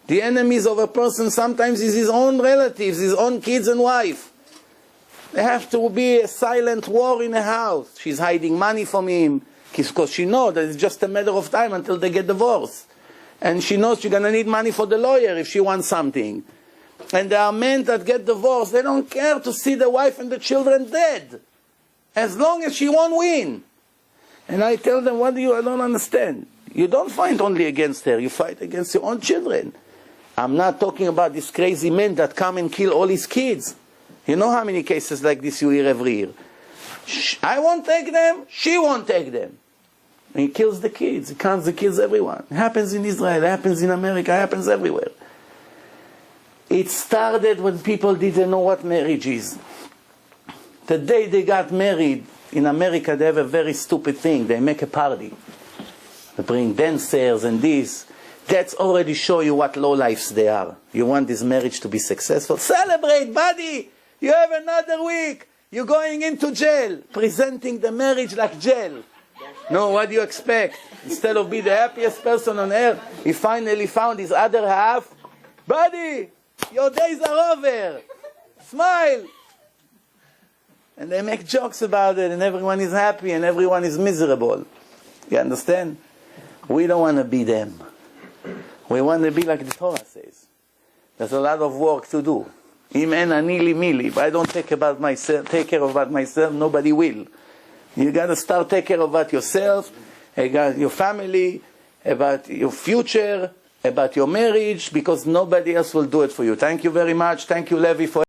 The enemies of a person sometimes is his own relatives, his own kids and wife. There have to be a silent war in a house. She's hiding money from him because she knows that it's just a matter of time until they get divorced. And she knows she's going to need money for the lawyer if she wants something. And there are men that get divorced. They don't care to see the wife and the children dead, as long as she won't win. And I tell them, I don't understand. You don't fight only against her, you fight against your own children. I'm not talking about these crazy men that come and kill all his kids. You know how many cases like this you hear every year. I won't take them, she won't take them. And he kills the kids, he counts the kids, everyone. It happens in Israel, it happens in America, it happens everywhere. It started when people didn't know what marriage is. The day they got married, in America they have a very stupid thing. They make a party. They bring dancers and this. That's already show you what lowlifes they are. You want this marriage to be successful? Celebrate, buddy! You have another week. You're going into jail. Presenting the marriage like jail. No, what do you expect? Instead of be the happiest person on earth, he finally found his other half. Buddy, your days are over. Smile. And they make jokes about it, and everyone is happy, and everyone is miserable. You understand? We don't want to be them. We want to be like the Torah says. There's a lot of work to do. Im en ani li mili. If I don't take care about myself, nobody will. You got to start take care about yourself, about your family, about your future, about your marriage, because nobody else will do it for you. Thank you very much. Thank you, Levi, for